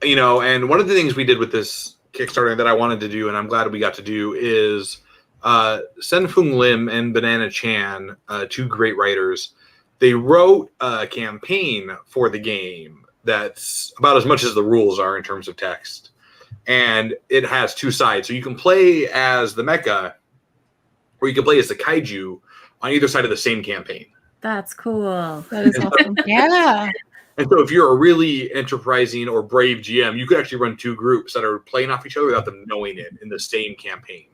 You know, and one of the things we did with this Kickstarter that I wanted to do, and I'm glad we got to do, is Senfung Lim and Banana Chan, 2 great writers. They wrote a campaign for the game that's about as much as the rules are in terms of text. And it has 2 sides. So you can play as the mecha, or you can play as the kaiju on either side of the same campaign. That's cool. That is awesome. And so if you're a really enterprising or brave GM, you could actually run 2 groups that are playing off each other without them knowing it in the same campaign.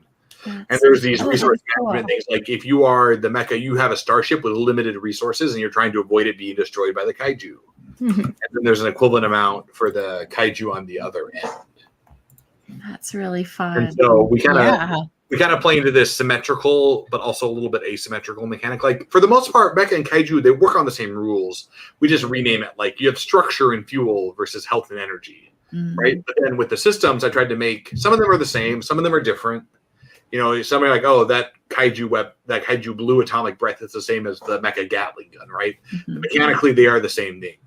And there's these resource management things. Like if you are the mecha, you have a starship with limited resources and you're trying to avoid it being destroyed by the kaiju. And then there's an equivalent amount for the kaiju on the other end. That's really fun. And so we kind of play into this symmetrical, but also a little bit asymmetrical mechanic. Like for the most part, mecha and kaiju, they work on the same rules. We just rename it. Like you have structure and fuel versus health and energy, right? But then with the systems, I tried to make, some of them are the same, some of them are different. You know, somebody like, oh, that kaiju blue atomic breath is the same as the mecha Gatling gun, right? Mechanically, they are the same thing.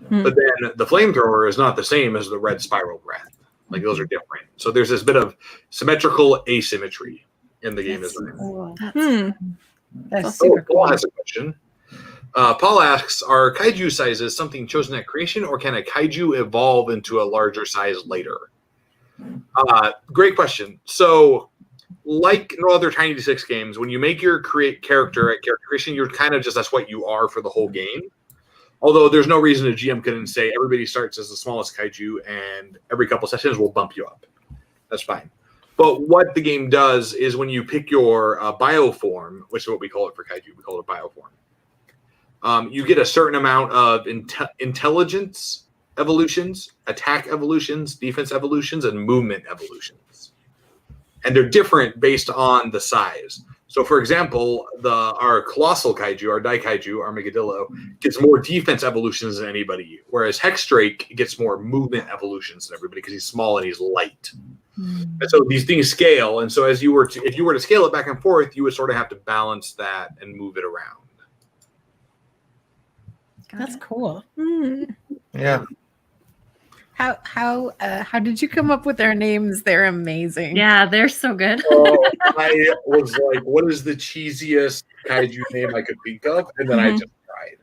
But then the flamethrower is not the same as the red spiral breath. Like those are different. So there's this bit of symmetrical asymmetry in the game as well. That's super cool. Paul has a question. Paul asks, are kaiju sizes something chosen at creation, or can a kaiju evolve into a larger size later? Great question. So like no other Tiny D6 games, when you make your character at character creation, you're kind of just, that's what you are for the whole game. Although there's no reason a GM couldn't say everybody starts as the smallest kaiju and every couple sessions we'll bump you up. That's fine. But what the game does is when you pick your bioform, which is what we call it for kaiju, we call it a bioform, you get a certain amount of intelligence evolutions, attack evolutions, defense evolutions, and movement evolutions. And they're different based on the size. So, for example, our colossal kaiju, our daikaiju, Armadillo, gets more defense evolutions than anybody, whereas Hexdrake gets more movement evolutions than everybody because he's small and he's light. And so these things scale. And so if you were to scale it back and forth, you would sort of have to balance that and move it around. That's cool. Yeah. How did you come up with their names? They're amazing. Yeah, they're so good. So I was like, what is the cheesiest kaiju name I could think of? And then I just tried.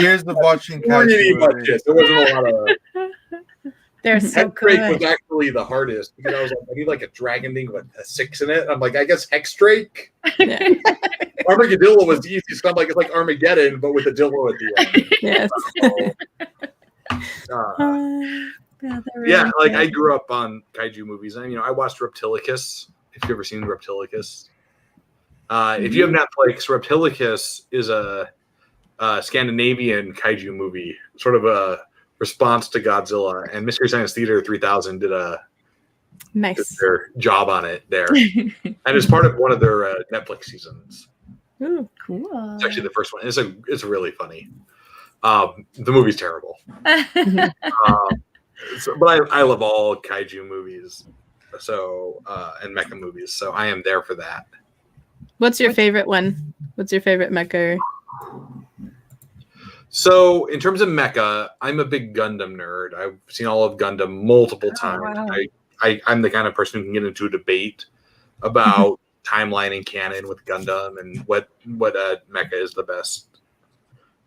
Years of watching Pretty kaiju much movies. it. There wasn't a lot of They're so Hexdrake was good. actually the hardest because I was like, I need like a dragon thing with a 6 in it. I'm like, I guess Hexdrake. Yeah. Armageddillo was the easiest. I'm like, it's like Armageddon, but with a dillo at the end. Yes. Yeah, like I grew up on kaiju movies, and I watched Reptilicus. If you've ever seen Reptilicus, if you have Netflix, Reptilicus is a Scandinavian kaiju movie, sort of a response to Godzilla. And Mystery Science Theater 3000 did Nice. their job on it there, and it's part of one of their Netflix seasons. Ooh. Cool. It's actually the first one. It's really funny. The movie's terrible. But I love all kaiju movies, so and mecha movies. So I am there for that. What's your favorite one? What's your favorite mecha? So in terms of mecha, I'm a big Gundam nerd. I've seen all of Gundam multiple times. wow. I'm the kind of person who can get into a debate about timeline and canon with Gundam and what mecha is the best.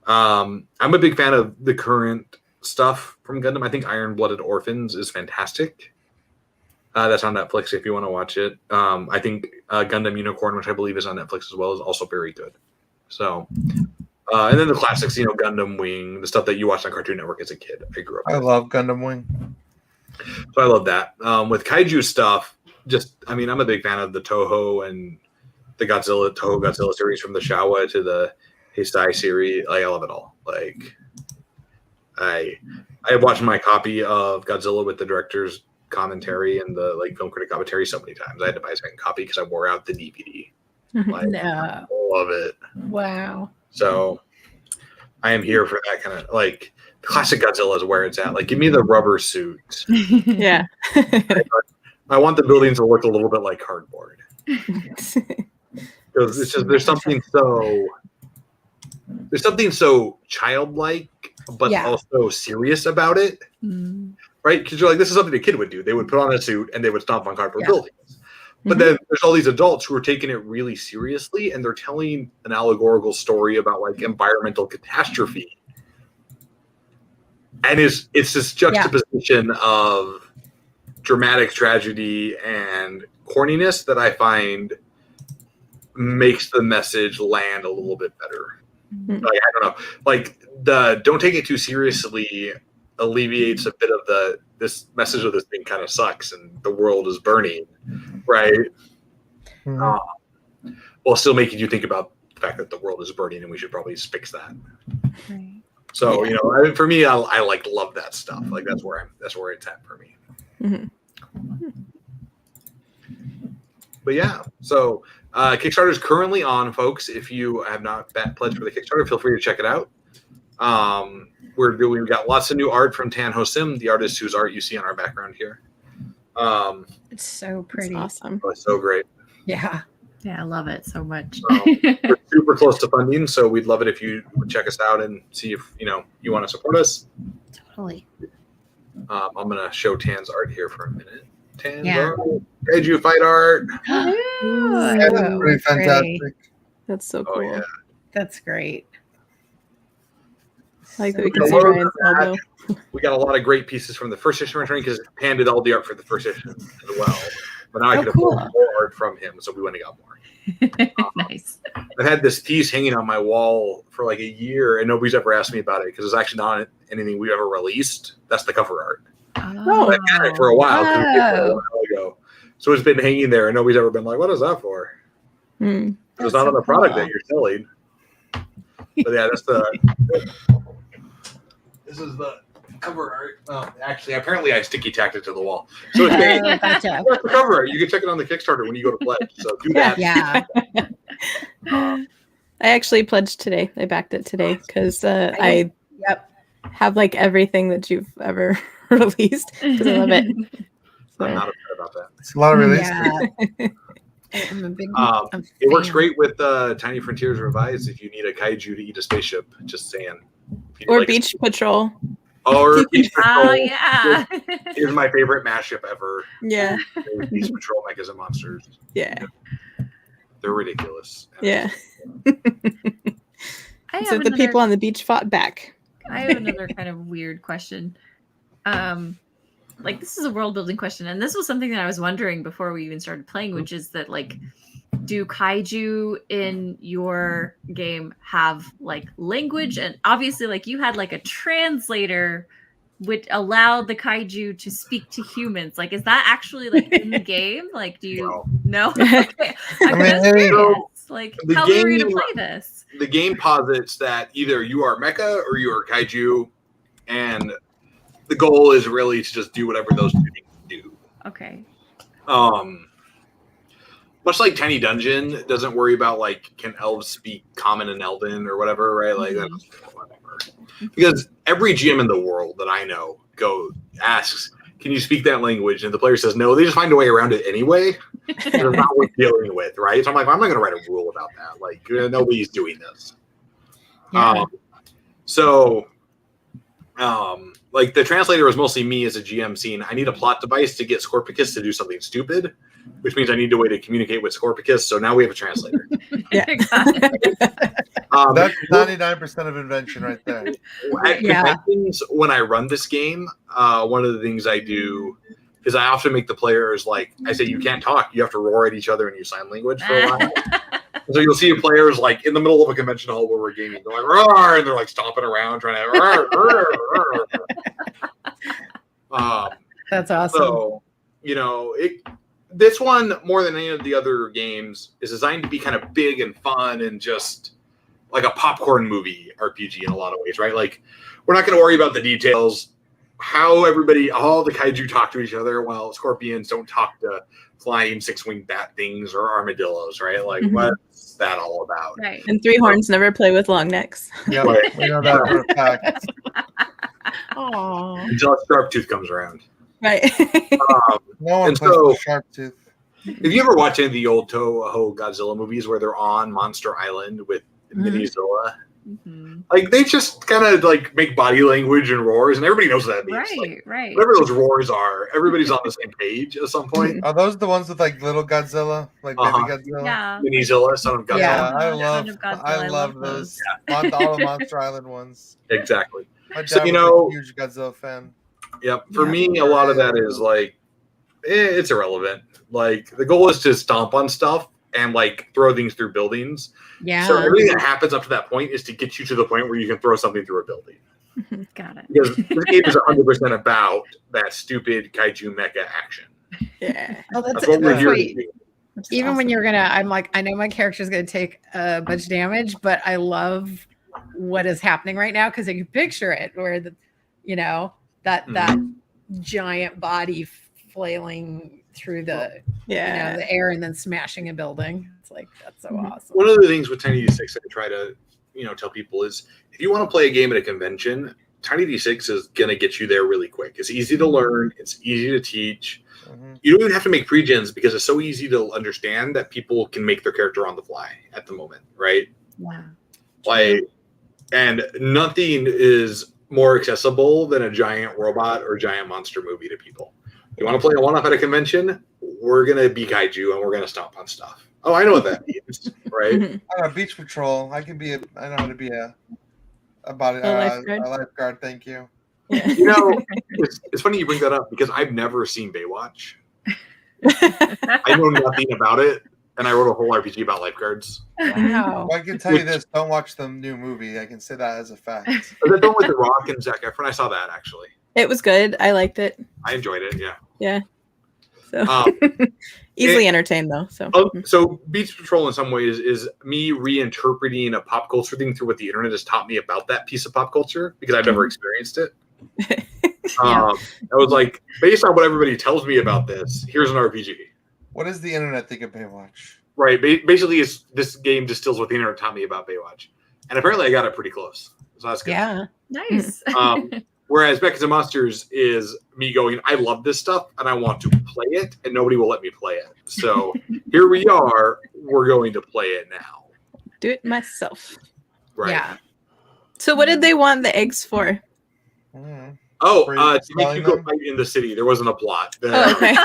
I'm a big fan of the current stuff from Gundam. I think Iron-Blooded Orphans is fantastic. That's on Netflix if you want to watch it. I think Gundam Unicorn, which I believe is on Netflix as well, is also very good. So, and then the classics, Gundam Wing, the stuff that you watched on Cartoon Network as a kid. I grew up I with. love Gundam Wing. So I love that. With kaiju stuff, I'm a big fan of the Toho and the Toho Godzilla series, from the Showa to the Heisei series. Like, I love it all. Like, I have watched my copy of Godzilla with the director's commentary and the film critic commentary so many times. I had to buy a second copy because I wore out the DVD. Like, No. I love it. Wow. So I am here for that kind of classic Godzilla is where it's at. Like, give me the rubber suit. Yeah. I want the buildings to look a little bit like cardboard. Because it's just there's something so childlike, but Yeah. also serious about it, right? Because you're like, this is something a kid would do. They would put on a suit and they would stomp on cardboard buildings. But then there's all these adults who are taking it really seriously, and they're telling an allegorical story about environmental catastrophe. And it's this juxtaposition of dramatic tragedy and corniness that I find makes the message land a little bit better. I don't know. The don't take it too seriously alleviates a bit of this message of this thing kind of sucks and the world is burning, right? While still making you think about the fact that the world is burning and we should probably fix that. Right. So for me, I love that stuff. Like that's where it's at for me. But yeah, so Kickstarter is currently on, folks. If you have not pledged for the Kickstarter, feel free to check it out. We've got lots of new art from Tan Ho Sim, the artist whose art you see on our background here. It's so pretty. That's awesome. It's so great. Yeah. Yeah, I love it so much. We're super close to funding, so we'd love it if you would check us out and see if you want to support us. Totally. I'm gonna show Tan's art here for a minute. Tan's Yeah. art, kaiju fight art. Yeah, that's pretty fantastic. That's so cool. Oh yeah. That's great. Like that we So can see we're Ryan's elbow. We got a lot of great pieces from the first issue returning because Pan did all the art for the first issue as well. But now I Oh, can cool. afford more art from him, so we went and got more. Nice. I've had this piece hanging on my wall for a year, and nobody's ever asked me about it because it's actually not anything we've ever released. That's the cover art. Oh. I've had it for a while. 'Cause we did it a Wow. while ago. So it's been hanging there, and nobody's ever been like, "What is that for?" Mm. It's not on the product that you're selling. But yeah, this is the cover art. Actually, apparently I sticky tacked it to the wall. So it's Gotcha. that's the cover art. You can check it on the Kickstarter when you go to pledge. So do that. Yeah. I actually pledged today. I backed it today because I Yep. have everything that you've ever released because I love it. I'm not upset about that. It's a lot of release. Yeah. I'm a big It works fan. great with Tiny Frontiers Revised if you need a kaiju to eat a spaceship. Just saying. Or Beach Patrol. Or Beach Patrol. Oh yeah. Is my favorite mashup ever. Yeah. Beach Patrol, Mechas and Monsters. Yeah. They're ridiculous. Yeah. I So have the people on the beach fought back. I have another kind of weird question. Like this is a world building question, and this was something that I was wondering before we even started playing, which is that like, do kaiju in your game have like language? And obviously, like you had like a translator which allowed the kaiju to speak to humans. Like, is that actually like in the game? Like, do you know? Okay. I'm just curious. Like, the how game, are we gonna play this? The game posits that either you are mecha or you are kaiju, and the goal is really to just do whatever those two things do. Okay. Much like Tiny Dungeon doesn't worry about like can elves speak common and elven or whatever, right? Like that's whatever. Because every GM in the world that I know asks, "Can you speak that language?" And the player says no. They just find a way around it anyway. It's not worth dealing with, right? So I'm like, I'm not going to write a rule about that. Like nobody's doing this. Yeah. Like the translator was mostly me as a GM saying, I need a plot device to get Scorpicus to do something stupid, which means I need a way to communicate with Scorpicus. So now we have a translator. Yeah. That's 99% of invention right there. At conventions, when I run this game, one of the things I do is I often make the players like, I say, you can't talk. You have to roar at each other and use sign language for a while. So you'll see players like in the middle of a convention hall where we're gaming, they're like, roar, and they're like stomping around trying to roar. That's awesome. So, this one, more than any of the other games, is designed to be kind of big and fun and just like a popcorn movie RPG in a lot of ways, right? Like, we're not going to worry about the details, how all the kaiju talk to each other, while scorpions don't talk to flying six-winged bat things or armadillos, right? Like, what's that all about? Right. And three horns never play with long necks. Yeah, Right. we know that for a fact. Aww. Until Sharptooth comes around. Right. No one And plays so- with Sharptooth. If you ever watch any of the old Toho Godzilla movies where they're on Monster Island with Minizilla, like they just kind of like make body language and roars, and everybody knows what that means. Like, Right. whatever those roars are, everybody's on the same page at some point. Are those the ones with like little Godzilla, like baby Godzilla? Yeah. Minizilla, son of Godzilla. Yeah, Son of Godzilla, I love those. All the Monster Island ones. Exactly. My dad So, was a huge Godzilla fan. Yep. For me, a lot of that is like, it's irrelevant. Like the goal is to stomp on stuff and like throw things through buildings. Yeah. So everything that happens up to that point is to get you to the point where you can throw something through a building. Got it. Because this game is 100% about that stupid kaiju mecha action. Yeah. Oh, That's what we're here to wait. do. Even when you're I'm like, I know my character's gonna take a bunch of damage, but I love what is happening right now because I can picture it where that giant body flailing through the the air and then smashing a building. It's like that's so awesome. One of the things with Tiny D6 I try to tell people is if you want to play a game at a convention, Tiny D6 is gonna get you there really quick. It's easy to learn. It's easy to teach. You don't even have to make pre-gens because it's so easy to understand that people can make their character on the fly at the moment, right? Yeah. Like, and nothing is more accessible than a giant robot or giant monster movie to people. You want to play a one-off at a convention? We're gonna be kaiju and we're gonna stomp on stuff. Oh, I know what that means, right? I know Beach Patrol. I know how to be a lifeguard. Thank you. It's funny you bring that up because I've never seen Baywatch. I know nothing about it, and I wrote a whole RPG about lifeguards. Wow. Well, I can tell you this: don't watch the new movie. I can say that as a fact. Is that the one with The Rock and Zac Efron? I saw that actually. It was good. I liked it. I enjoyed it. Yeah. Yeah. So easily entertained though. So Beach Patrol in some ways is me reinterpreting a pop culture thing through what the internet has taught me about that piece of pop culture because I've never experienced it. I was like, based on what everybody tells me about this, here's an RPG. What does the internet think of Baywatch? Right. Basically, this game distills what the internet taught me about Baywatch, and apparently I got it pretty close. So that's good. Yeah. Nice. Whereas Mechas and Monsters is me going, I love this stuff and I want to play it, and nobody will let me play it. So here we are. We're going to play it now. Do it myself. Right. Yeah. So what did they want the eggs for? Mm. Oh, Free to make smelling you go them? fight in the city. There wasn't a plot. Oh, okay.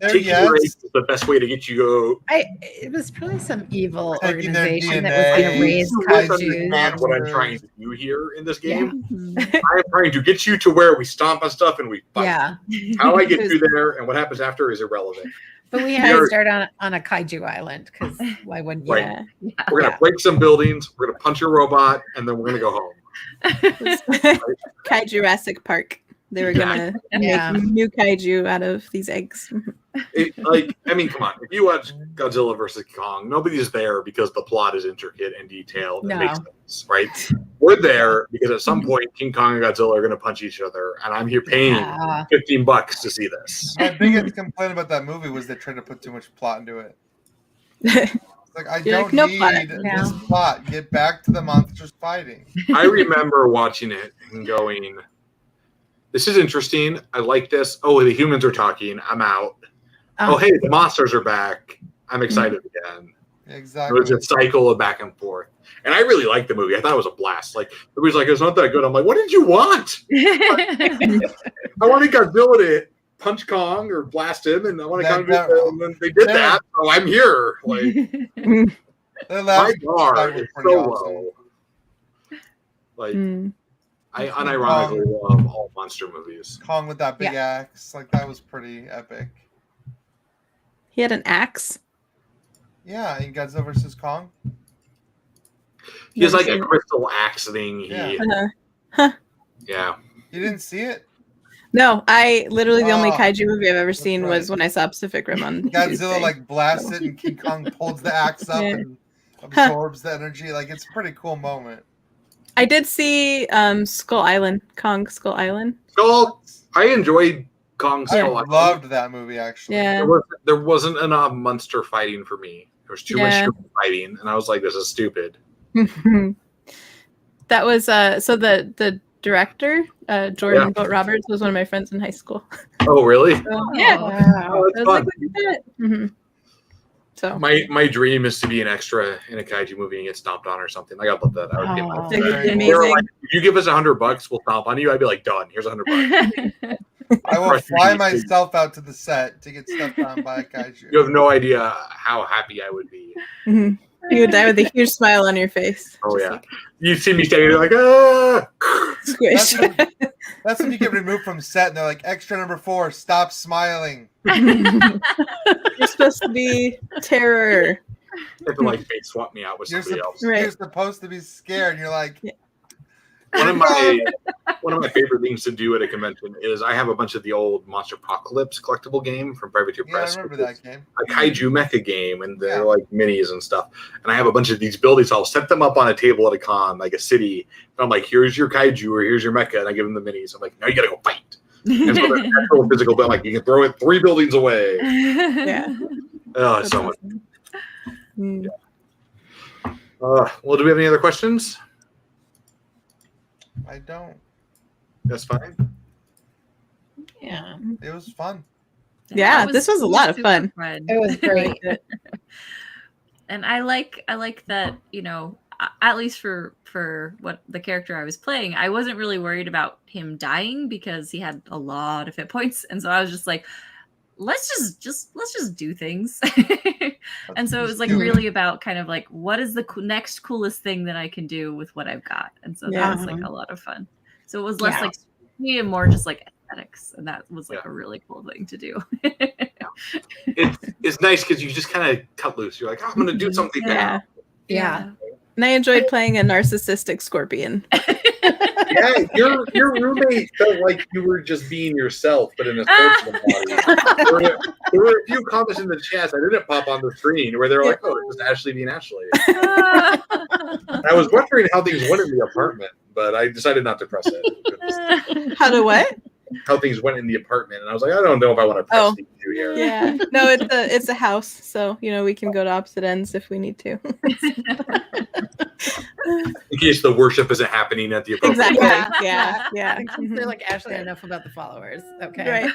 Taking yes. your eggs is the best way to get you go. It was probably some evil Taking their organization that DNA, was going to raise You don't kaiju. understand what I'm trying to do here in this Yeah. game. I'm trying to get you to where we stomp on stuff and we fight. Yeah, How I get you there and what happens after is irrelevant. but we had to start on a kaiju island because why wouldn't you? Right. We're gonna break some buildings. We're gonna punch a robot, and then we're gonna go home. Kaiju Jurassic Park. They were gonna Yeah. make new kaiju out of these eggs. I mean, come on. If you watch Godzilla versus Kong, nobody's there because the plot is intricate and detailed and No. makes sense, right? We're there because at some point King Kong and Godzilla are going to punch each other, and I'm here paying Yeah. $15 to see this. My biggest complaint about that movie was they tried to put too much plot into it. Like, I You're don't like, no need plot. this plot. Get back to the monsters fighting. I remember watching it and going, "This is interesting. I like this. Oh, the humans are talking. I'm out. Oh, hey, the monsters are back. I'm excited again." It Exactly. was a cycle of back and forth. And I really liked the movie. I thought it was a blast. Like, everybody's like, it's not that good. I'm like, what did you want? I wanted Godzilla to punch Kong or blast him, and I wanted Kong to and then they did that, so I'm here. Like, The my last bar fight was is pretty so awesome. low. Like, Mm. I unironically love all monster movies. Kong with that big axe, like that was pretty epic. He had an axe. Yeah, in Godzilla vs. Kong. He has Never like a seen it. crystal axe thing. Yeah. You didn't see it? No, I literally the only Oh, kaiju movie I've ever that's seen right. was when I saw Pacific Rim on Godzilla Tuesday. like blasts it and King Kong pulls the axe up Yeah. and absorbs the energy. Like it's a pretty cool moment. I did see Skull Island, Kong Skull Island. Skull, I enjoyed Kong I Skull Island. loved that movie actually. Yeah. There wasn't enough monster fighting for me. There was too much human fighting, and I was like, this is stupid. That was so the director, Jordan Boat Roberts, was one of my friends in high school. Oh, really? So, yeah. Wow. Oh, I that's was like, fun. look at that. So My dream is to be an extra in a kaiju movie and get stomped on or something. Like, I love that. I would get my Oh, that would be They were amazing. like, if you give us $100, we'll stomp on you. I'd be like, done. Here's $100. I will fly myself out to the set to get stepped on by a kaiju. You have no idea how happy I would be. Mhm. You would die with a huge smile on your face. Oh, Just yeah. like, You see me standing there like, ah! squish. That's when you get removed from set and they're like, extra number 4, stop smiling. You're supposed to be terror. They have to like face swap me out with You're, somebody else. Right. you're supposed to be scared. And you're like, One of my favorite things to do at a convention is I have a bunch of the old Monster Apocalypse collectible game from Privateer yeah, I Press. remember that game. A kaiju mecha game, and they're Yeah. like minis and stuff. And I have a bunch of these buildings. I'll set them up on a table at a con, like a city. And I'm like, here's your kaiju or here's your mecha, and I give them the minis. I'm like, now you gotta go fight. And so the actual physical building, like you can throw it 3 buildings away. Yeah. Oh, it's That's so much. awesome. Mm. Well, do we have any other questions? I don't. That's fine. Yeah, It was fun. Yeah, this was a lot of super fun. it was great. And I like that, you know, at least for what the character I was playing, I wasn't really worried about him dying because he had a lot of hit points, and so I was just like, let's just do things. And so it was like really about kind of like, what is the next coolest thing that I can do with what I've got, and so that was like a lot of fun. So it was less like me and more just like aesthetics, and that was like a really cool thing to do. It's nice because you just kind of cut loose. You're like, oh, I'm going to do something now. Yeah. And I enjoyed playing a narcissistic scorpion. Yeah, your roommate felt like you were just being yourself, but in a social body. There were a few comments in the chat I didn't pop on the screen where they're like, "Oh, it's just Ashley being Ashley." I was wondering how things went in the apartment, but I decided not to press it. How to what? How things went in the apartment, and I was like, I don't know if I want to press these two here. Yeah. No, it's a house, so you know we can go to opposite ends if we need to. In case the worship isn't happening at the appropriate Exactly. Yeah. They're like, Ashley, enough about the followers. Okay. Right.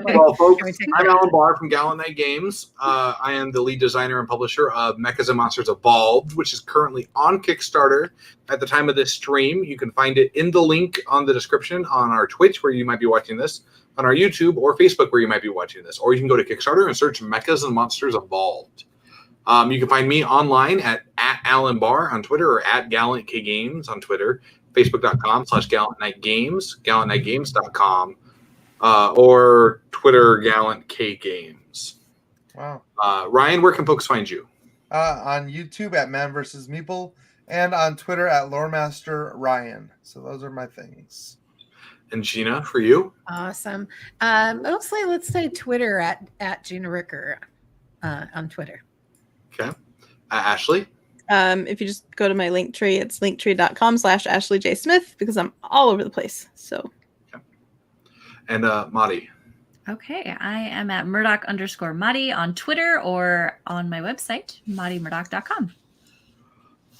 Well, folks, Can we take I'm that? Alan Barr from Gallant Knight Games. I am the lead designer and publisher of Mechas and Monsters Evolved, which is currently on Kickstarter at the time of this stream. You can find it in the link on the description on our Twitch, where you might be watching this, on our YouTube or Facebook, where you might be watching this. Or you can go to Kickstarter and search Mechas and Monsters Evolved. You can find me online at Alan Barr on Twitter or at Gallant K Games on Twitter, Facebook.com/Gallant Knight Games, GallantKnightGames.com. Or Twitter Gallant K Games. Wow. Ryan, where can folks find you? On YouTube at Man vs. Meeple and on Twitter at Loremaster Ryan. So those are my things. And Gina, for you? Awesome. Mostly, let's say Twitter at Gina Ricker on Twitter. Okay. Ashley? If you just go to my link tree, it's linktree.com/Ashley J. Smith, because I'm all over the place. So. And Madi? Okay, I am at Murdoch_Madi on Twitter or on my website, MadiMurdoch.com.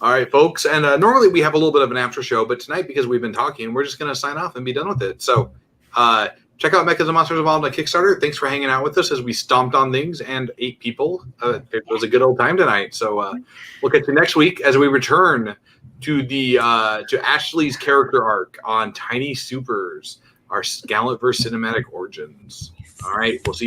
All right, folks. And normally we have a little bit of an after show, but tonight, because we've been talking, we're just going to sign off and be done with it. So check out Mechas and Monsters Evolved on Kickstarter. Thanks for hanging out with us as we stomped on things and ate people. It was a good old time tonight. So we'll catch you next week as we return to to Ashley's character arc on Tiny Supers, our Gallant versus Cinematic Origins. All right, we'll see you.